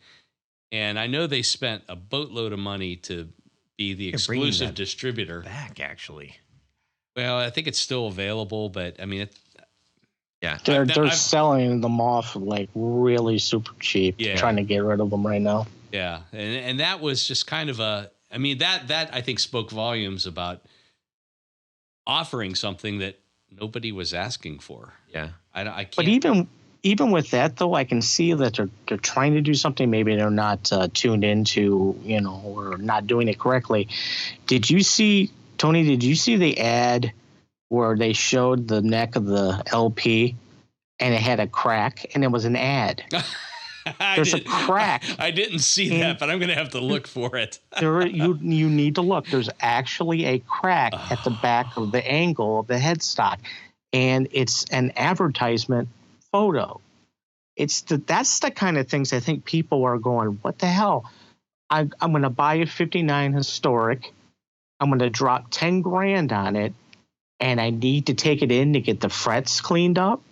And I know they spent a boatload of money to be the exclusive distributor. Back, actually. Well, I think it's still available, but I mean, they're selling them off like really super cheap. Yeah. Trying to get rid of them right now. Yeah, and that was just kind of that I think spoke volumes about offering something that nobody was asking for. Yeah, I can't. But even with that, though, I can see that they're trying to do something. Maybe they're not tuned into, or not doing it correctly. Tony, did you see the ad where they showed the neck of the LP and it had a crack, and it was an ad? There's a crack. I didn't see that, but I'm going to have to look for it. You need to look. There's actually a crack at the back of the angle of the headstock, and it's an advertisement photo. That's the kind of things I think people are going, what the hell? I'm going to buy a 59 historic. I'm going to drop 10 grand on it, and I need to take it in to get the frets cleaned up.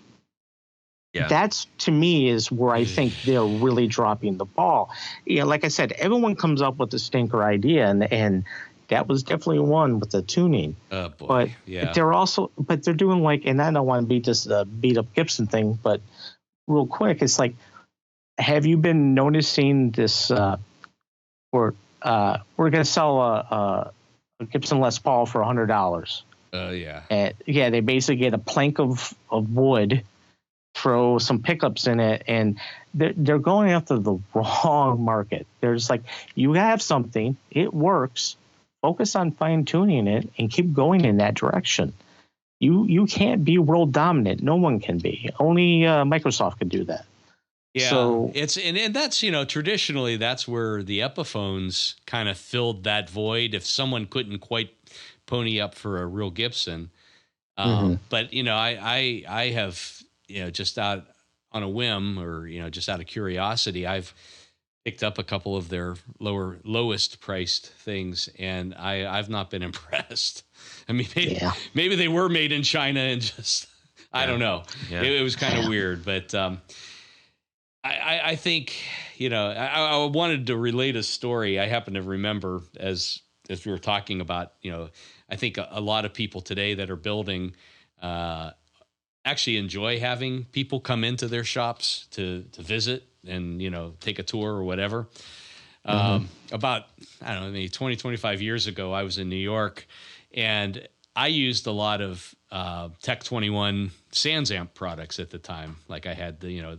Yeah. That's, to me, is where I think they're really dropping the ball. Like I said, everyone comes up with a stinker idea, and that was definitely one with the tuning. Oh, boy. But yeah. they're doing like, and I don't want to be just a beat up Gibson thing, but real quick, it's like, have you been noticing this? We're going to sell a Gibson Les Paul for $100. Yeah. And they basically get a plank of wood, throw some pickups in it, and they're going after the wrong market. There's like, you have something, it works focus on fine tuning it and keep going in that direction. You can't be world dominant. No one can be. Only Microsoft can do that. Yeah, so, it's and that's traditionally that's where the Epiphones kind of filled that void. If someone couldn't quite pony up for a real Gibson, but I have just out on a whim or just out of curiosity, I've picked up a couple of their lowest priced things, and I've not been impressed. I mean, maybe they were made in China and just I don't know. Yeah. It was kind of weird, but. I think, I wanted to relate a story. I happen to remember as we were talking about, I think a lot of people today that are building actually enjoy having people come into their shops to visit and, take a tour or whatever. About, I don't know, maybe 20, 25 years ago, I was in New York and I used a lot of Tech 21 Sans Amp products at the time. Like I had the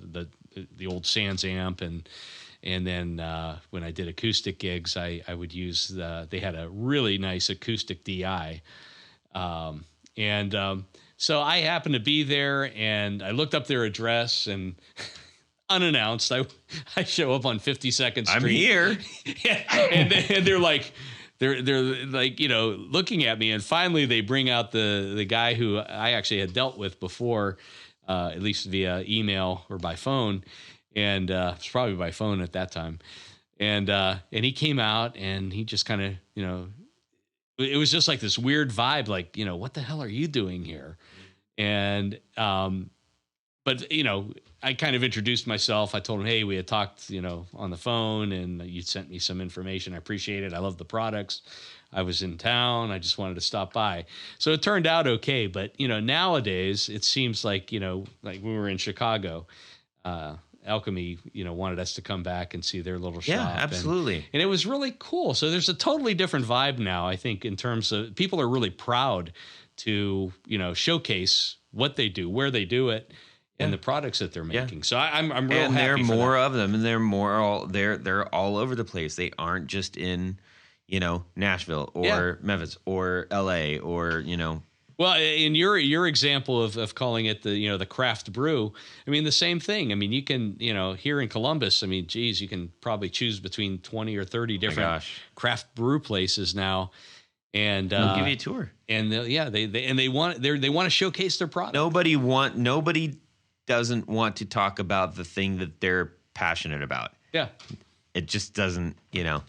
old Sans Amp and then when I did acoustic gigs, I would use they had a really nice acoustic DI. So I happened to be there and I looked up their address and unannounced, I show up on 52nd Street. I'm here. and they're like, they're like, looking at me, and finally they bring out the guy who I actually had dealt with before, at least via email or by phone, and it was probably by phone at that time, and he came out and he just kind of, it was just like this weird vibe, like, what the hell are you doing here? And but I kind of introduced myself. I told him, hey, we had talked, on the phone, and you sent me some information. I appreciate it. I love the products. I was in town. I just wanted to stop by. So it turned out okay. But, nowadays it seems like, like we were in Chicago, Alchemy, wanted us to come back and see their little shop. Yeah, absolutely. And it was really cool. So there's a totally different vibe now, I think, in terms of people are really proud to, showcase what they do, where they do it, and the products that they're making. Yeah. So I'm real happy. And there are more of them, and they're all over the place. They aren't just in, Nashville or Memphis or LA or, Well, in your example of calling it the craft brew, I mean, the same thing. I mean, you can, here in Columbus, I mean, geez, you can probably choose between 20 or 30 different craft brew places now. And they'll give you a tour. And they want to showcase their product. Nobody doesn't want to talk about the thing that they're passionate about. Yeah. It just doesn't, it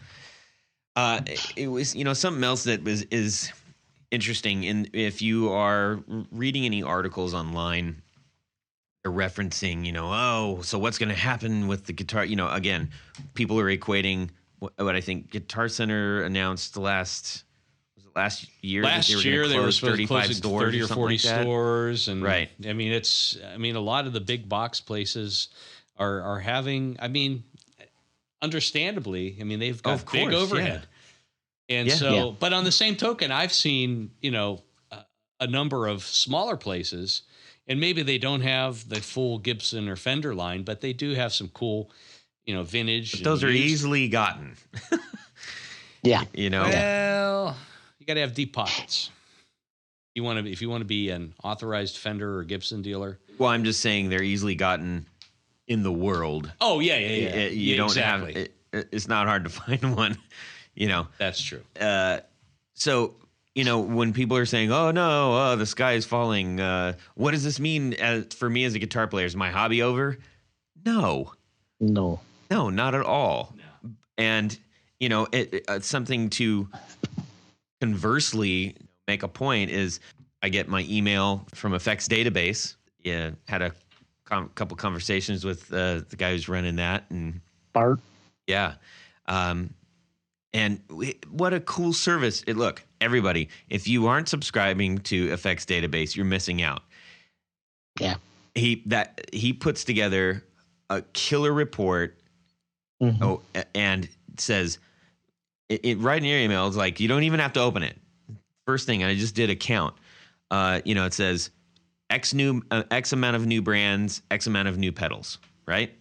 was, something else that is interesting. And if you are reading any articles online, they're referencing, so what's going to happen with the guitar? Again, people are equating what I think Guitar Center announced last year. Last year they were supposed to close 30 or 40 stores, and right. I mean, a lot of the big box places are having. I mean, understandably, I mean they've got big overhead, and but on the same token, I've seen a number of smaller places, and maybe they don't have the full Gibson or Fender line, but they do have some cool, vintage. But those are easily gotten. Yeah, Well. You got to have deep pockets. If you want to be an authorized Fender or Gibson dealer. Well, I'm just saying they're easily gotten in the world. Oh yeah. You don't exactly. have it. It's not hard to find one. That's true. So when people are saying, "Oh no, the sky is falling," what does this mean for me as a guitar player? Is my hobby over? No, not at all. No. And it's something to. Conversely, make a point is I get my email from FX Database. Yeah, had a couple conversations with the guy who's running that, and Bart. Yeah, and what a cool service! Look, everybody, if you aren't subscribing to FX Database, you're missing out. Yeah, he puts together a killer report. Mm-hmm. Oh, and says. It right in your email, it's like you don't even have to open it. First thing, I just did a count. It says X amount of new brands, X amount of new pedals, right?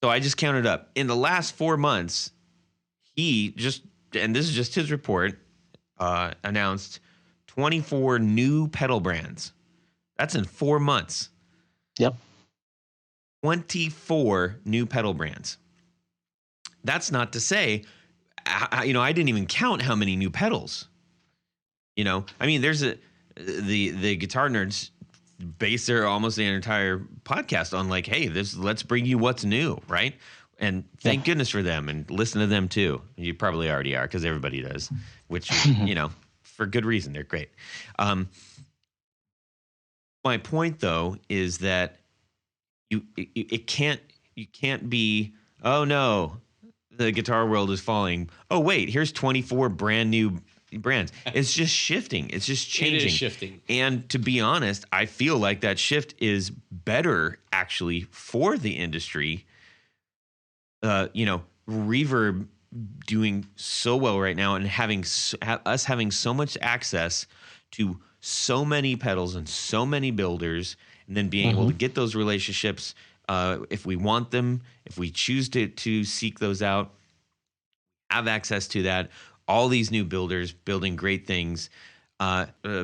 So I just counted up. In the last 4 months, he just and this is just his report, announced 24 new pedal brands. That's in 4 months. Yep. 24 new pedal brands. That's not to say, I didn't even count how many new pedals. I mean, there's the guitar nerds base their almost the entire podcast on like, hey, let's bring you what's new, right? And thank goodness for them, and listen to them too. You probably already are, because everybody does, which for good reason. They're great. My point though is that you can't be, oh no, the guitar world is falling. Oh wait, here's 24 brand new brands. It's just shifting. It's just changing. It is shifting. And to be honest, I feel like that shift is better actually for the industry. Reverb doing so well right now, and having us having so much access to so many pedals and so many builders, and then being able to get those relationships if we want them, if we choose to seek those out, have access to that. All these new builders building great things.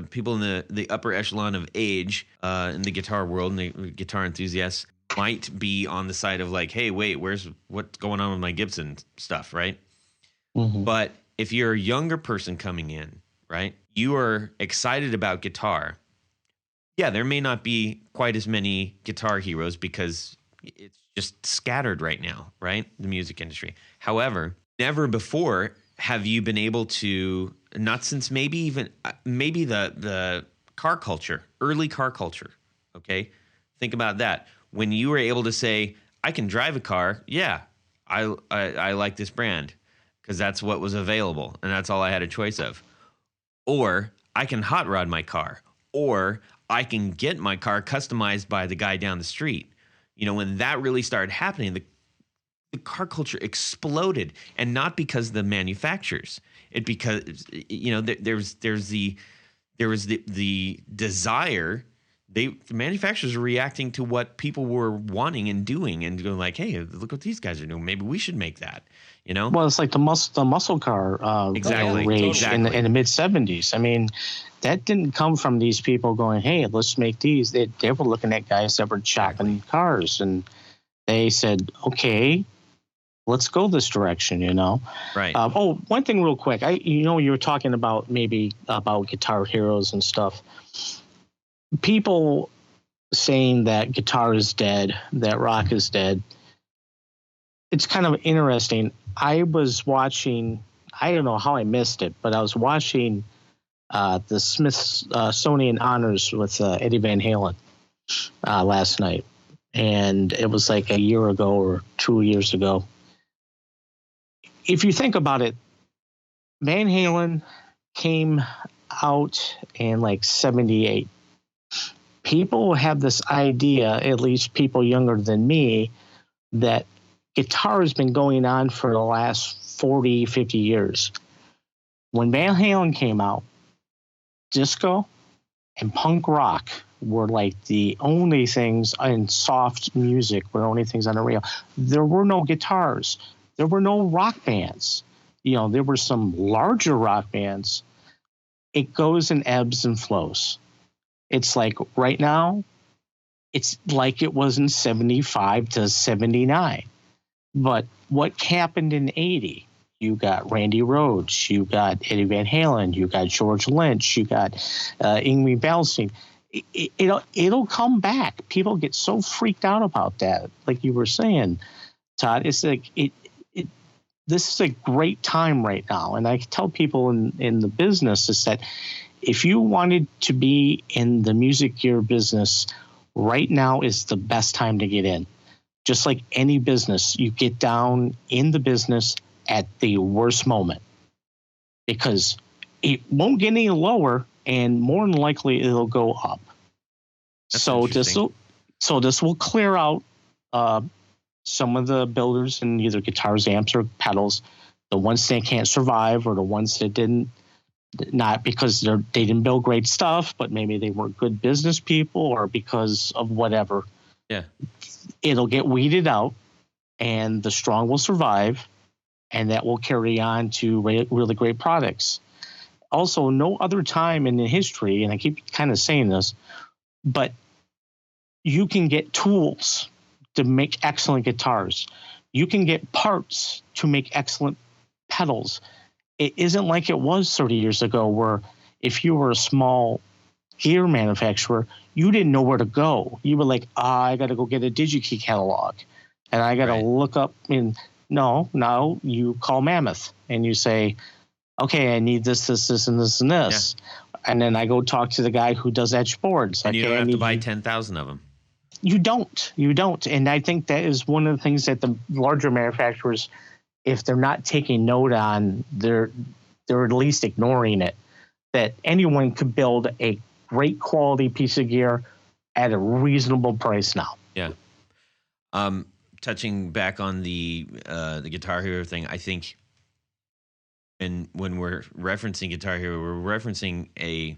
People in the upper echelon of age in the guitar world and the guitar enthusiasts might be on the side of like, hey, wait, what's going on with my Gibson stuff, right? But if you're a younger person coming in, right, you are excited about guitar. Yeah, there may not be quite as many guitar heroes because it's just scattered right now, right? The music industry. However, never before have you been able to, not since maybe the car culture, early car culture, okay? Think about that. When you were able to say, I can drive a car, yeah, I like this brand because that's what was available and that's all I had a choice of. Or I can hot rod my car, or I can get my car customized by the guy down the street. When that really started happening, the car culture exploded, and not because of the manufacturers. Because there was the desire. The manufacturers are reacting to what people were wanting and doing, and going like, "Hey, look what these guys are doing. Maybe we should make that." Well, it's like the muscle car exactly. rage in the mid '70s. I mean, that didn't come from these people going, "Hey, let's make these." They were looking at guys that were chopping cars, and they said, "Okay, let's go this direction." Right. One thing real quick. You were talking about about guitar heroes and stuff. People saying that guitar is dead, that rock is dead. It's kind of interesting. I was watching, I don't know how I missed it, but I was watching the Smithsonian Honors with Eddie Van Halen last night. And it was like a year ago or 2 years ago. If you think about it, Van Halen came out in like 78. People have this idea, at least people younger than me, that guitar has been going on for the last 40, 50 years. When Van Halen came out, disco and punk rock were like the only things, and soft music were the only things on the radio. There were no guitars. There were no rock bands. There were some larger rock bands. It goes in ebbs and flows. It's like right now, it's like it was in 75 to 79. But what happened in 80? You got Randy Rhoads, you got Eddie Van Halen, you got George Lynch, you got Yngwie Malmsteen. It'll come back. People get so freaked out about that. Like you were saying, Todd, it's like this is a great time right now. And I tell people in the business is that if you wanted to be in the music gear business, right now is the best time to get in. Just like any business, you get down in the business at the worst moment because it won't get any lower, and more than likely it'll go up. So this will clear out some of the builders in either guitars, amps, or pedals, the ones that can't survive, or the ones that didn't. Not because they didn't build great stuff, but maybe they weren't good business people, or because of whatever. Yeah, it'll get weeded out, and the strong will survive, and that will carry on to really great products. Also, no other time in the history, and I keep kind of saying this, but you can get tools to make excellent guitars. You can get parts to make excellent pedals. It isn't like it was 30 years ago where if you were a small gear manufacturer, you didn't know where to go. You were like, I got to go get a DigiKey catalog, and I got to look up. No, you call Mammoth and you say, okay, I need this, and this. Yeah. And then I go talk to the guy who does etch boards. And you don't have to buy 10,000 of them. You don't. And I think that is one of the things that the larger manufacturers, if they're not taking note on, they're at least ignoring it, that anyone could build a great quality piece of gear at a reasonable price now. Yeah. Touching back on the Guitar Hero thing, I think, and when we're referencing Guitar Hero, we're referencing a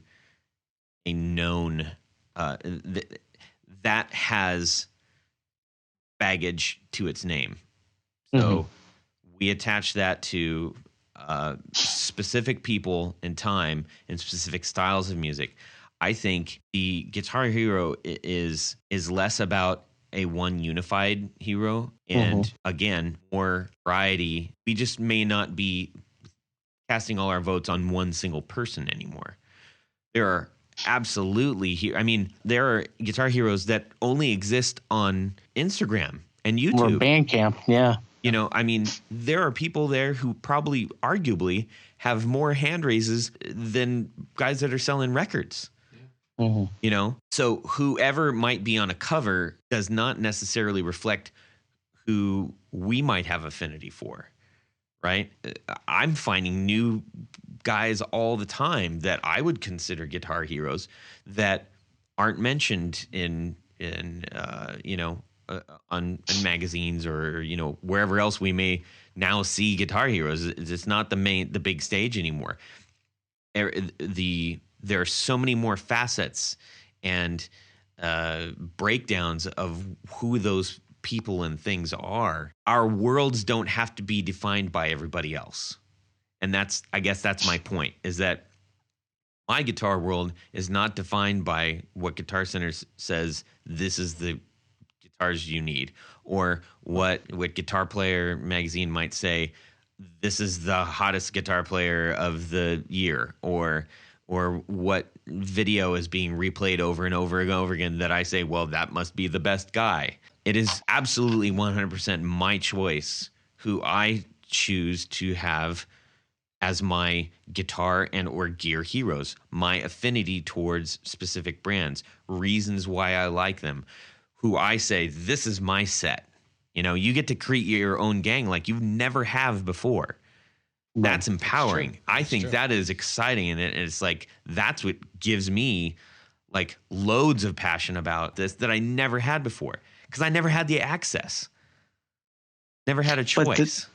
known that has baggage to its name. So we attach that to specific people and time and specific styles of music. I think the Guitar Hero is less about a one unified hero, and again, more variety. We just may not be casting all our votes on one single person anymore. There are absolutely, there are Guitar Heroes that only exist on Instagram and YouTube. Or Bandcamp, yeah. There are people there who probably, arguably, have more hand raises than guys that are selling records. So whoever might be on a cover does not necessarily reflect who we might have affinity for, right? I'm finding new guys all the time that I would consider guitar heroes that aren't mentioned in magazines or wherever else we may now see guitar heroes. It's not the big stage anymore. There are so many more facets and breakdowns of who those people and things are. Our worlds don't have to be defined by everybody else. And I guess that's my point, is that my guitar world is not defined by what Guitar Center says this is the guitars you need, or what Guitar Player magazine might say this is the hottest guitar player of the year, or what video is being replayed over and over and over again that I say, well, that must be the best guy. It is absolutely 100% my choice who I choose to have as my guitar and or gear heroes, my affinity towards specific brands, reasons why I like them, who I say, this is my set. You get to create your own gang like you never have before. That's empowering. I think that is exciting. And it's like, that's what gives me like loads of passion about this that I never had before, because I never had the access, never had a choice.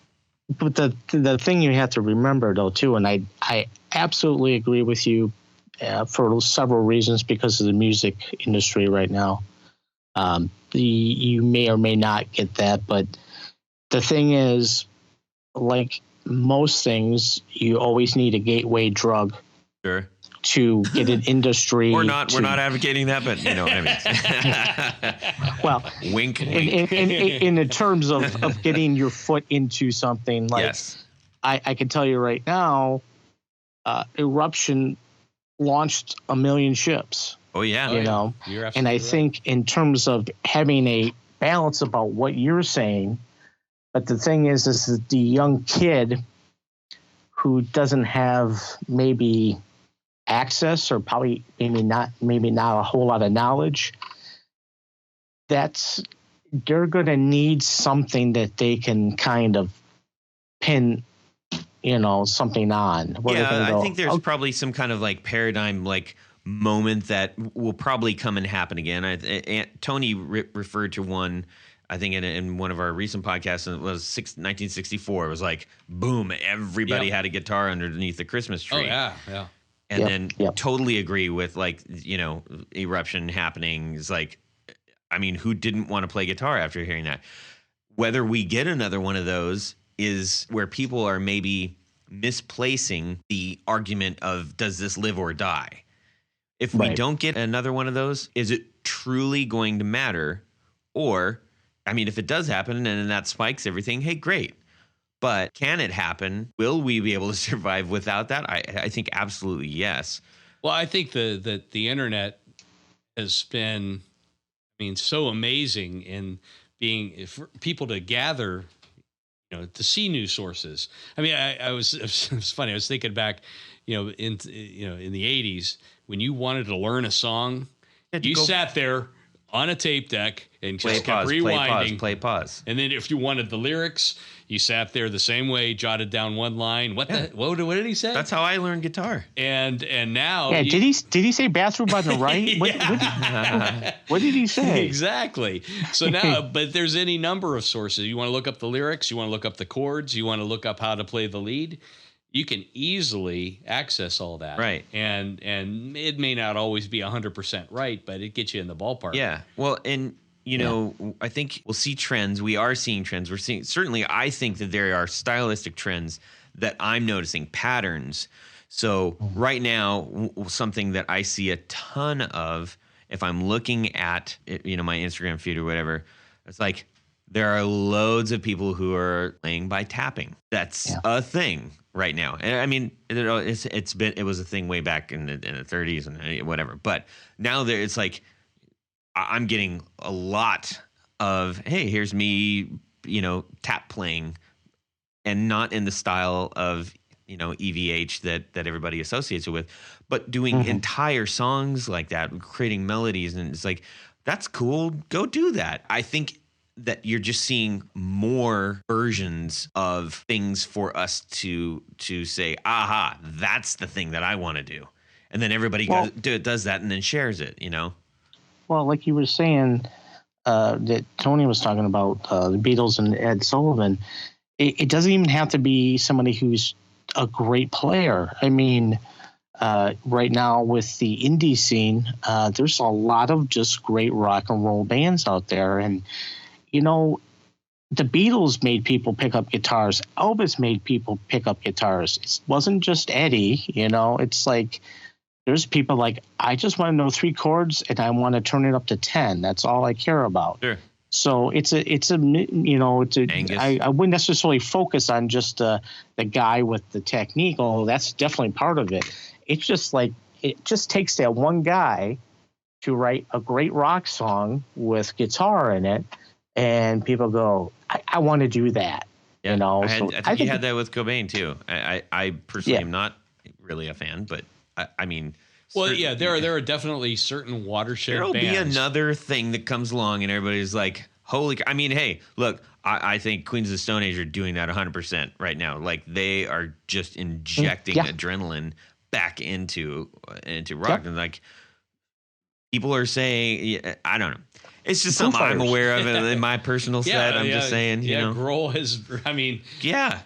But the thing you have to remember, though, too, and I absolutely agree with you for several reasons because of the music industry right now. You may or may not get that, but the thing is, like most things, you always need a gateway drug. Sure. To get an industry. We're not advocating that, but you know what I mean. Well, wink. In the terms of getting your foot into something, like, yes. I can tell you right now, Eruption launched 1 million ships. Oh yeah, and I think in terms of having a balance about what you're saying, but the thing is that the young kid who doesn't have maybe access or probably maybe not a whole lot of knowledge, they're going to need something that they can kind of pin, something on. I think there's probably some kind of like paradigm like moment that will probably come and happen again. Tony referred to one, I think in one of our recent podcasts, and it was 1964. It was like, boom, everybody had a guitar underneath the Christmas tree. Oh, yeah. And totally agree with Eruption happening. Is like, I mean, who didn't want to play guitar after hearing that? Whether we get another one of those is where people are maybe misplacing the argument of does this live or die? If we don't get another one of those, is it truly going to matter? Or, I mean, if it does happen and that spikes everything, hey, great. But can it happen? Will we be able to survive without that? I think absolutely yes. Well, I think the internet has been, so amazing in being for people to gather, to see news sources. I mean, it was funny. I was thinking back, in the 80s when you wanted to learn a song, you sat there on a tape deck and just kept rewinding. Play pause. And then if you wanted the lyrics, you sat there the same way, jotted down one line. What did he say? That's how I learned guitar. And now, did he say bathroom on the right? What did he say? Exactly. So now, but there's any number of sources. You want to look up the lyrics, you want to look up the chords, you want to look up how to play the lead. You can easily access all that. Right. And it may not always be 100% right, but it gets you in the ballpark. Yeah. Well, and I think we'll see trends. We are seeing trends. We're seeing, certainly I think that there are stylistic trends that I'm noticing, patterns. So right now, something that I see a ton of, if I'm looking at, my Instagram feed or whatever, it's like there are loads of people who are playing by tapping. That's a thing right now. And I mean, it was a thing way back in the 30s and whatever. But now it's like I'm getting a lot of, hey, here's me, tap playing, and not in the style of EVH that everybody associates it with, but doing entire songs like that, creating melodies, and it's like that's cool. Go do that. I think that you're just seeing more versions of things for us to say, aha, that's the thing that I want to do. And then everybody does that and then shares it, Well, like you were saying, that Tony was talking about the Beatles and Ed Sullivan, it doesn't even have to be somebody who's a great player. I mean, right now with the indie scene, there's a lot of just great rock and roll bands out there. And the Beatles made people pick up guitars. Elvis made people pick up guitars. It wasn't just Eddie, it's like there's people like, I just want to know 3 chords and I want to turn it up to 10. That's all I care about. Sure. So I wouldn't necessarily focus on just the guy with the technique. Oh, that's definitely part of it. It's just like, it just takes that one guy to write a great rock song with guitar in it. And people go, I want to do that. Yeah. I think you had that with Cobain too. I personally am not really a fan, but I mean, well, yeah, there are definitely certain watershed there'll bands. Be another thing that comes along and everybody's like, holy, I mean, hey, look, I think Queens of the Stone Age are doing that 100% right now. Like they are just injecting adrenaline back into rock. And like people are saying, I don't know. It's just something I'm aware of in my personal set. I'm just saying, Grohl is,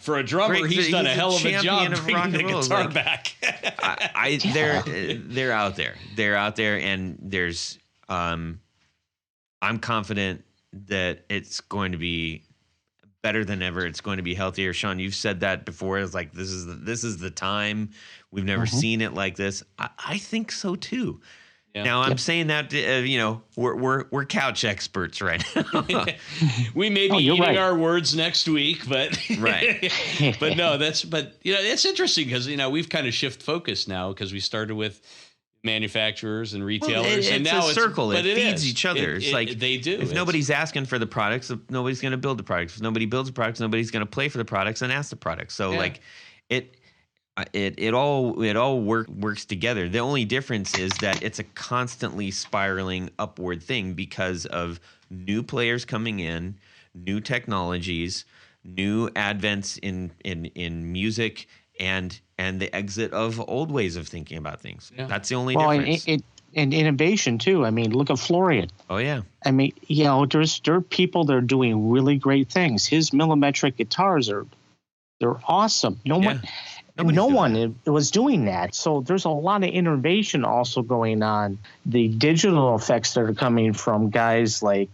for a drummer, he's done a hell of a job bringing the guitar back. They're out there. They're out there, and there's, I'm confident that it's going to be better than ever. It's going to be healthier. Sean, you've said that before. It's like this is the time. We've never seen it like this. I think so too. Yeah. Now I'm saying that we're couch experts right now. We may be eating our words next week, but right. But no, it's interesting because we've kind of shift focus now because we started with manufacturers and retailers, and now it's a circle. It feeds each other. It's like they do. If nobody's asking for the products, nobody's going to build the products. If nobody builds the products, nobody's going to play for the products and ask the products. So it all works together. The only difference is that it's a constantly spiraling upward thing because of new players coming in, new technologies, new advents in music, and the exit of old ways of thinking about things. Yeah. That's the only difference. And innovation too. I mean, look at Florian. Oh yeah. I mean, there are people that are doing really great things. His millimetric guitars they're awesome. Nobody's doing one that. was doing that. So there's a lot of innovation also going on. The digital effects that are coming from guys like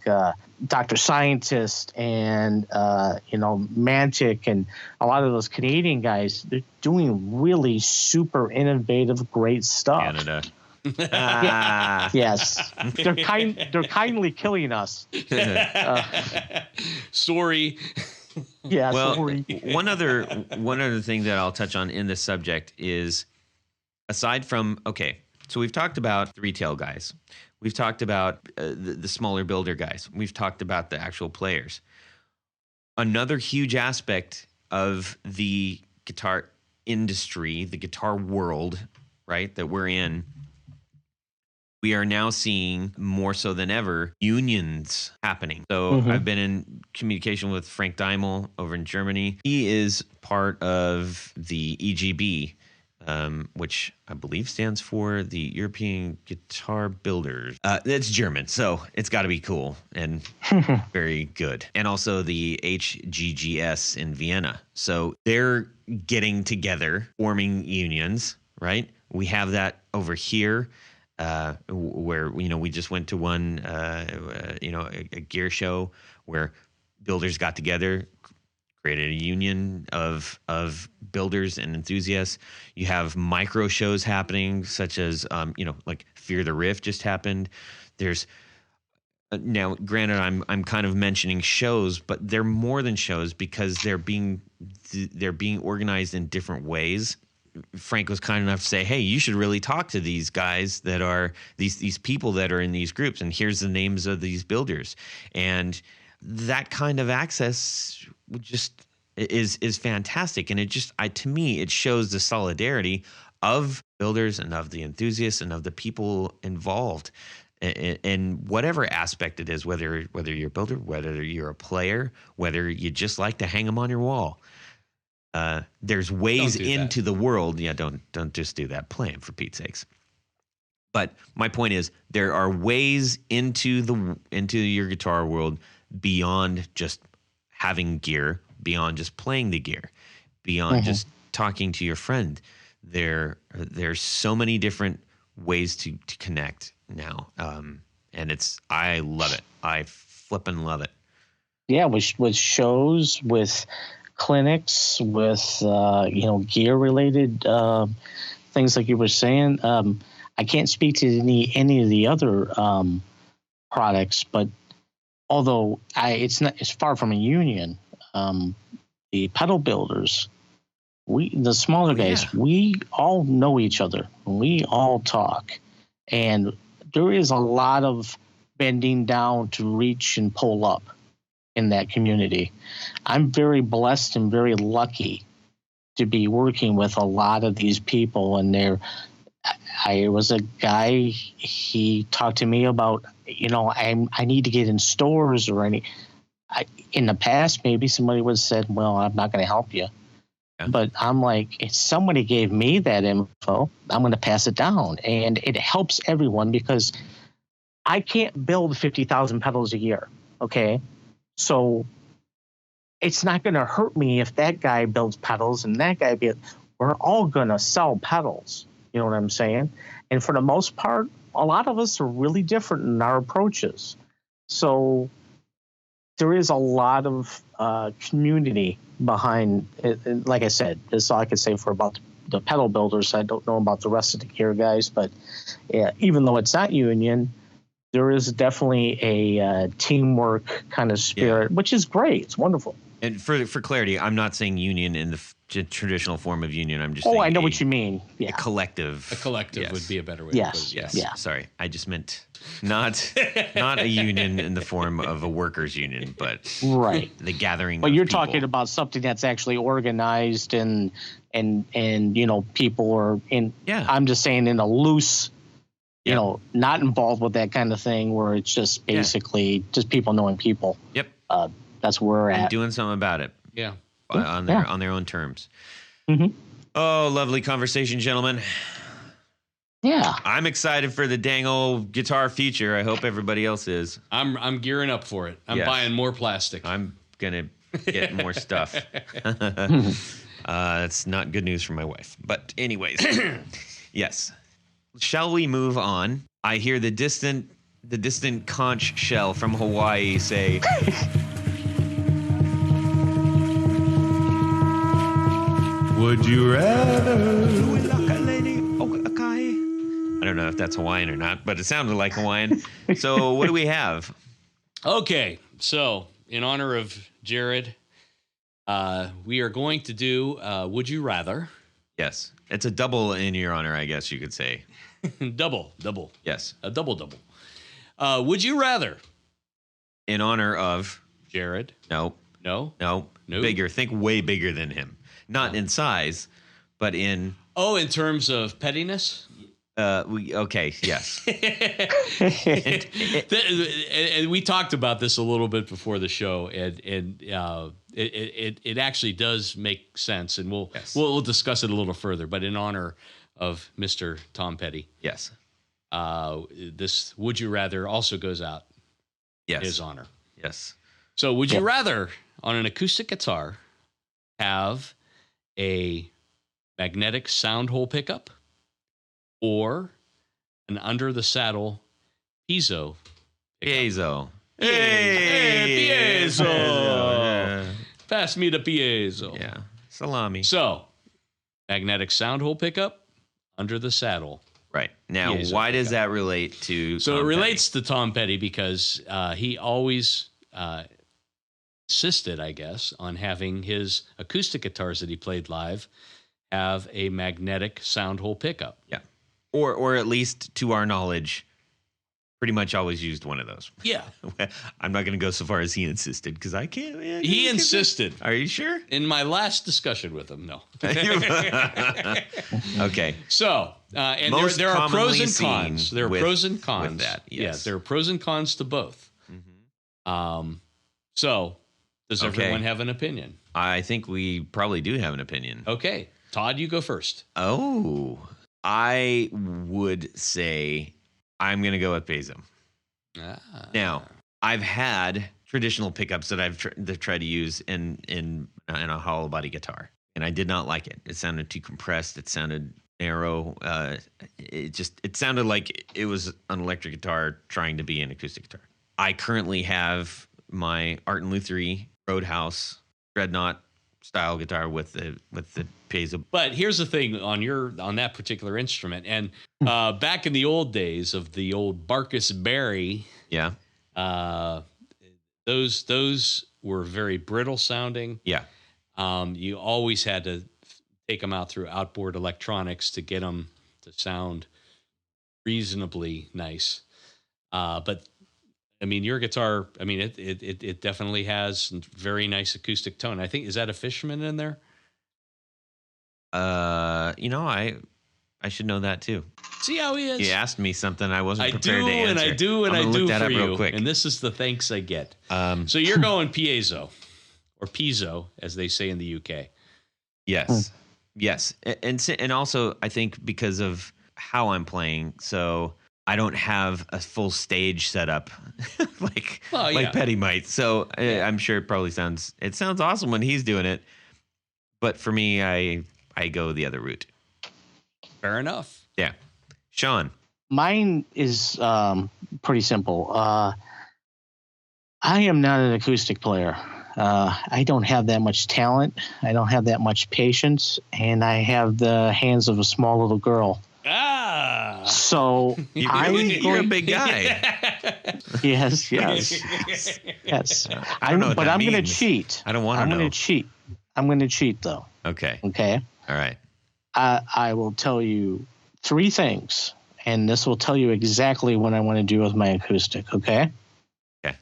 Dr. Scientist and Mantic and a lot of those Canadian guys. They're doing really super innovative, great stuff. Canada. Yes, they're kindly killing us. Sorry. Yeah. Well, Sorry. one other thing that I'll touch on in this subject is, aside from, so we've talked about the retail guys, we've talked about the smaller builder guys, we've talked about the actual players. Another huge aspect of the guitar industry, the guitar world, right, that we're in, we are now seeing more so than ever unions happening. So I've been in communication with Frank Daimel over in Germany. He is part of the EGB, which I believe stands for the European Guitar Builders. It's German, so it's got to be cool and very good. And also the HGGS in Vienna. So they're getting together, forming unions, right? We have that over here. Where we just went to one a gear show where builders got together, created a union of builders and enthusiasts. You have micro shows happening, such as like Fear the Riff just happened. There's now, granted, I'm kind of mentioning shows, but they're more than shows because they're being organized in different ways. Frank was kind enough to say, hey, you should really talk to these guys that are these people that are in these groups, and here's the names of these builders. And that kind of access just is fantastic. And it just, to me, it shows the solidarity of builders and of the enthusiasts and of the people involved in whatever aspect it is, whether you're a builder, whether you're a player, whether you just like to hang them on your wall. There's ways into the world. Yeah, don't just do that. Play them, for Pete's sakes. But my point is, there are ways into your guitar world beyond just having gear, beyond just playing the gear, beyond just talking to your friend. There's so many different ways to connect now, and I love it. I flippin' love it. Yeah, with shows, with clinics, with gear related things like you were saying. I can't speak to any of the other products, but although it's far from a union, the pedal builders, the smaller guys, we all know each other. We all talk, and there is a lot of bending down to reach and pull up in that community. I'm very blessed and very lucky to be working with a lot of these people. And I was a guy, he talked to me about, I need to get in stores or in the past, maybe somebody would have said, well, I'm not going to help you. Yeah. But I'm like, if somebody gave me that info, I'm going to pass it down. And it helps everyone because I can't build 50,000 pedals a year. Okay. So it's not going to hurt me if that guy builds pedals and that guy we're all going to sell pedals. You know what I'm saying? And for the most part, a lot of us are really different in our approaches. So there is a lot of community behind it. And like I said, that's all I can say for about the pedal builders. I don't know about the rest of the gear guys, but even though it's not union, there is definitely a teamwork kind of spirit, which is great. It's wonderful. And for clarity, I'm not saying union in the traditional form of union. I'm just saying I know what you mean. Yeah. A collective. A collective would be a better way yes. to put it. Yes. Yeah. Sorry. I just meant not a union in the form of a workers' union, but the gathering But you're people. talking about something that's actually organized and people are in. Yeah. I'm just saying in a loose. Not involved with that kind of thing where it's just basically just people knowing people. Yep. That's where we're at. Doing something about it. Yeah. On their own terms. Mm-hmm. Oh, lovely conversation, gentlemen. Yeah. I'm excited for the dang old guitar feature. I hope everybody else is. I'm gearing up for it. I'm buying more plastic. I'm going to get more stuff. It's not good news for my wife. But anyways, yes. Shall we move on? I hear the distant conch shell from Hawaii say, "Would you rather?" I don't know if that's Hawaiian or not, but it sounded like Hawaiian. So what do we have? Okay, so in honor of Jared, we are going to do Would You Rather? Yes. It's a double in your honor, I guess you could say. double. Yes. A double. Would you rather? In honor of Jared? No. No. Bigger. Think way bigger than him. Not in size, but in in terms of pettiness? Yes. And we talked about this a little bit before the show, and it actually does make sense, and we'll discuss it a little further. But in honor of Mr. Tom Petty, yes, this Would You Rather also goes out in his honor. Yes. So would you rather on an acoustic guitar have a magnetic sound hole pickup or an under the saddle piezo pickup? Piezo. Hey, piezo. Yeah. Pass me the piezo. Yeah. Salami. So, magnetic sound hole pickup, under the saddle. Right. Now, Piezo why does pickup. that relate to So Tom it relates Petty? to Tom Petty because he always insisted, I guess, on having his acoustic guitars that he played live have a magnetic sound hole pickup. Yeah. Or at least to our knowledge, pretty much always used one of those. Yeah. I'm not going to go so far as he insisted because I can't. He insisted. Are you sure? In my last discussion with him, no. Okay. So, and Most there are pros commonly and seen cons. There are with- pros and cons. with that, yes. Yeah, there are pros and cons to both. So, does Okay. everyone have an opinion? I think we probably do have an opinion. Okay. Todd, you go first. Oh, I would say I'm going to go with Piezo. Now, I've had traditional pickups that I've tried to use in a hollow body guitar, and I did not like it. It sounded too compressed. It sounded narrow. It sounded like it was an electric guitar trying to be an acoustic guitar. I currently have my Art and Lutherie Roadhouse Dreadnought style guitar with the piezo. But here's the thing on that particular instrument, and back in the old days of the old Barkus Berry, Yeah, those were very brittle sounding. yeah, You always had to take them out through outboard electronics to get them to sound reasonably nice. But I mean, your guitar, I mean, it definitely has very nice acoustic tone. I think, is that a Fishman in there? I should know that too. See how he is? You asked me something I wasn't I prepared do, to answer. and I do, and I'm I gonna do look that for up real you. quick. And this is the thanks I get. Um, So you're going piezo, or piezo, as they say in the UK. Yes, yes, and also I think because of how I'm playing, so I don't have a full stage setup like Petty might. So I'm sure it probably sounds awesome when he's doing it, but for me, I go the other route. Fair enough. Yeah, Sean. Mine is pretty simple. I am not an acoustic player. I don't have that much talent. I don't have that much patience, and I have the hands of a small little girl. So You're a big guy. Yes. I don't know what that I'm going to means. cheat. I don't want to know. I'm going to cheat though. Okay. Okay. All right. I will tell you 3 things, and this will tell you exactly what I want to do with my acoustic. Okay. Okay.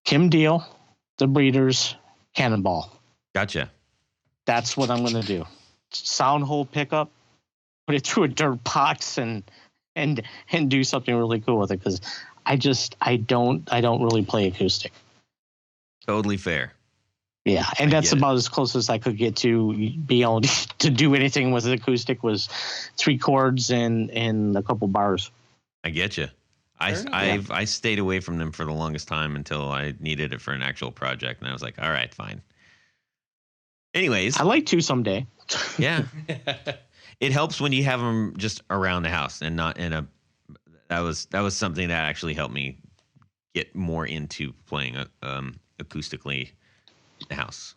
Kim Deal, The Breeders, Cannonball. Gotcha. That's what I'm going to do. Sound hole pickup, put it through a dirt box, and do something really cool with it, because I don't really play acoustic. Totally fair. Yeah, and that's about as close as I could get to be able to do anything with acoustic, was 3 chords and a couple bars. I get you. I stayed away from them for the longest time until I needed it for an actual project, and I was like, all right, fine. Anyways, I like to someday. yeah, it helps when you have them just around the house and not in a. That was something that actually helped me get more into playing acoustically in the house.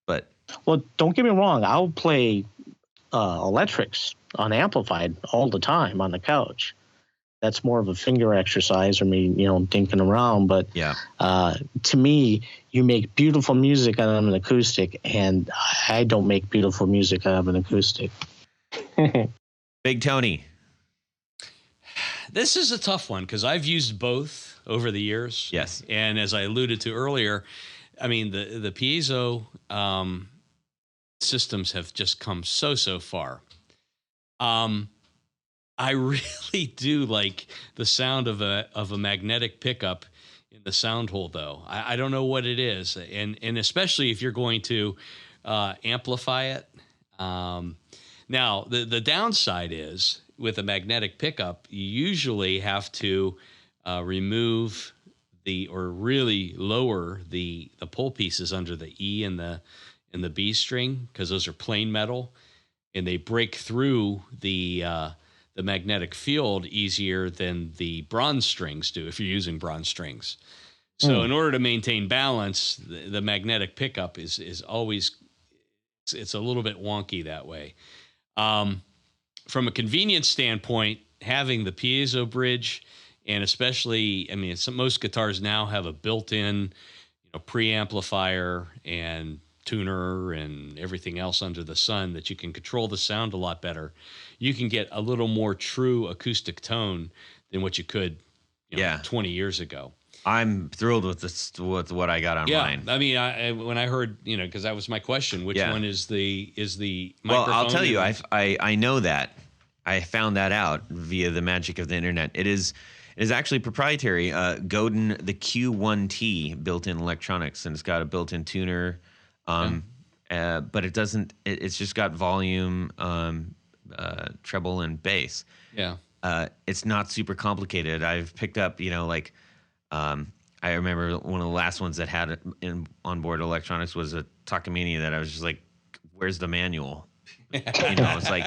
But Well, don't get me wrong. I'll play electrics on amplified all the time on the couch. That's more of a finger exercise or me, dinking around. But yeah, to me, you make beautiful music out of an acoustic, and I don't make beautiful music out of an acoustic. Big Tony. This is a tough one because I've used both over the years. Yes. And as I alluded to earlier, I mean, the piezo systems have just come so far. I really do like the sound of a magnetic pickup in the sound hole, though. I don't know what it is, and especially if you're going to amplify it. Now, the downside is with a magnetic pickup, you usually have to remove or really lower the pull pieces under the E and the B string, because those are plain metal, and they break through the magnetic field easier than the bronze strings do if you're using bronze strings. So in order to maintain balance, the magnetic pickup is always, it's a little bit wonky that way. From a convenience standpoint, having the piezo bridge, and especially, I mean, most guitars now have a built-in, preamplifier and tuner and everything else under the sun that you can control the sound a lot better. You can get a little more true acoustic tone than what you could 20 years ago. I'm thrilled with with what I got on mine. I mean, when I heard, because that was my question, which one is the microphone? Well, I'll tell you, I know that. I found that out via the magic of the internet. It is actually proprietary. Godin, the Q1T built-in electronics, and it's got a built-in tuner. But it doesn't. It's just got volume, treble, and bass. Yeah. It's not super complicated. I've picked up, I remember one of the last ones that had onboard electronics was a Takamine that I was just like, "Where's the manual?" It's like,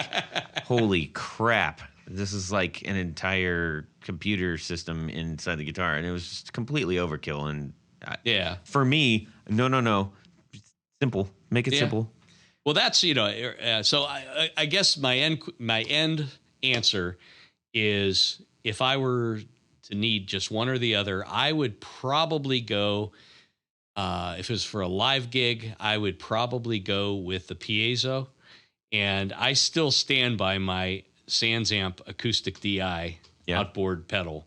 holy crap! This is like an entire computer system inside the guitar, and it was just completely overkill. And for me, no. Simple. Make it simple. Well, that's so I guess my end answer is, if I were to need just one or the other, I would probably go. If it was for a live gig, I would probably go with the piezo, and I still stand by my SansAmp Acoustic DI outboard pedal.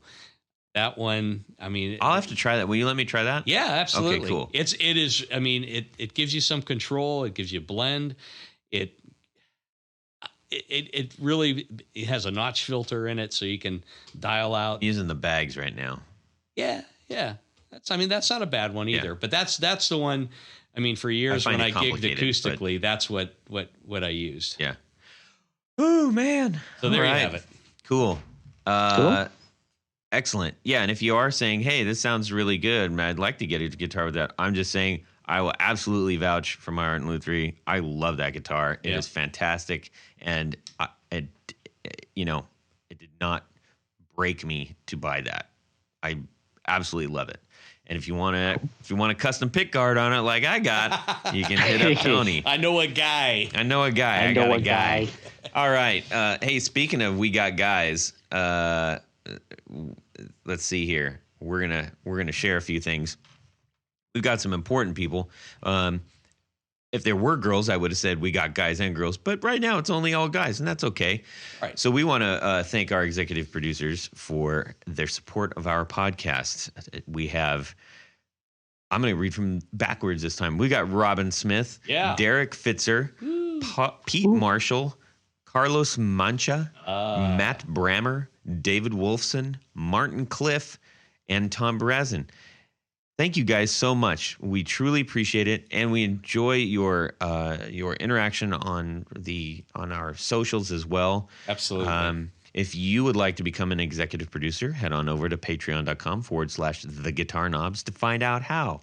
That one, I mean, I'll have to try that. Will you let me try that? Yeah, absolutely. Okay, cool. It is. I mean, it gives you some control. It gives you a blend. It really has a notch filter in it, so you can dial out. I'm using the bags right now. Yeah. That's not a bad one either. But that's the one. I mean, for years when I gigged acoustically, that's what I used. Yeah. Oh man. So there you have it. Cool. Cool. Excellent. Yeah, and if you are saying, hey, this sounds really good, and I'd like to get a guitar with that, I'm just saying I will absolutely vouch for my Art and Lou 3. I love that guitar. It is fantastic, and it did not break me to buy that. I absolutely love it. And if you want a custom pick guard on it like I got, you can hit up Tony. I know a guy. I got a guy. All right. Hey, speaking of we got guys, let's see here. We're gonna share a few things. We've got some important people. If there were girls, I would have said we got guys and girls, but right now it's only all guys, and that's okay. Right. So we want to thank our executive producers for their support of our podcast. We have, I'm going to read from backwards this time. We got Robin Smith, Derek Fitzer, Pete Marshall, Carlos Mancha, Matt Brammer, David Wolfson, Martin Cliff, and Tom Barazin. Thank you guys so much. We truly appreciate it, and we enjoy your interaction on our socials as well. Absolutely. If you would like to become an executive producer, head on over to patreon.com/theguitarknobs to find out how.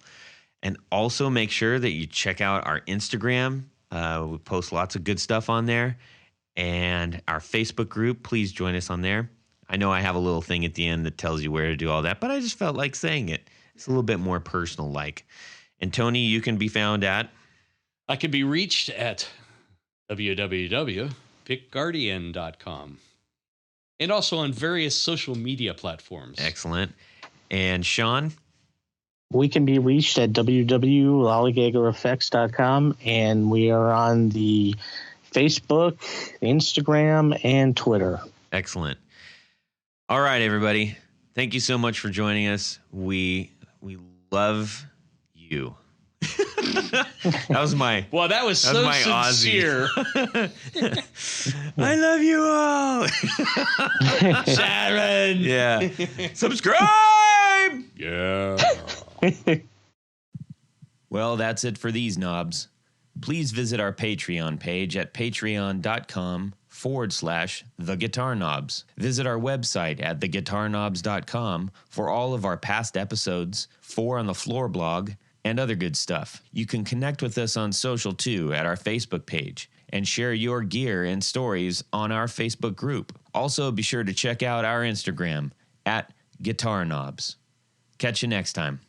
And also make sure that you check out our Instagram. We post lots of good stuff on there. And our Facebook group, please join us on there. I know I have a little thing at the end that tells you where to do all that, but I just felt like saying it. It's a little bit more personal-like. And Tony, you can be found at? I can be reached at www.pickguardian.com. And also on various social media platforms. Excellent. And Sean? We can be reached at www.lollygaggerfx.com, and we are on the Facebook, Instagram, and Twitter. Excellent. All right, everybody. Thank you so much for joining us. We love you. That was my well, that was so sincere. I love you all. Sharon. Yeah. Subscribe. Yeah. Well, that's it for these knobs. Please visit our Patreon page at patreon.com/theguitarknobs. Visit our website at theguitarknobs.com for all of our past episodes, 4 on the Floor blog, and other good stuff. You can connect with us on social too at our Facebook page and share your gear and stories on our Facebook group. Also, be sure to check out our Instagram at Guitar Knobs. Catch you next time.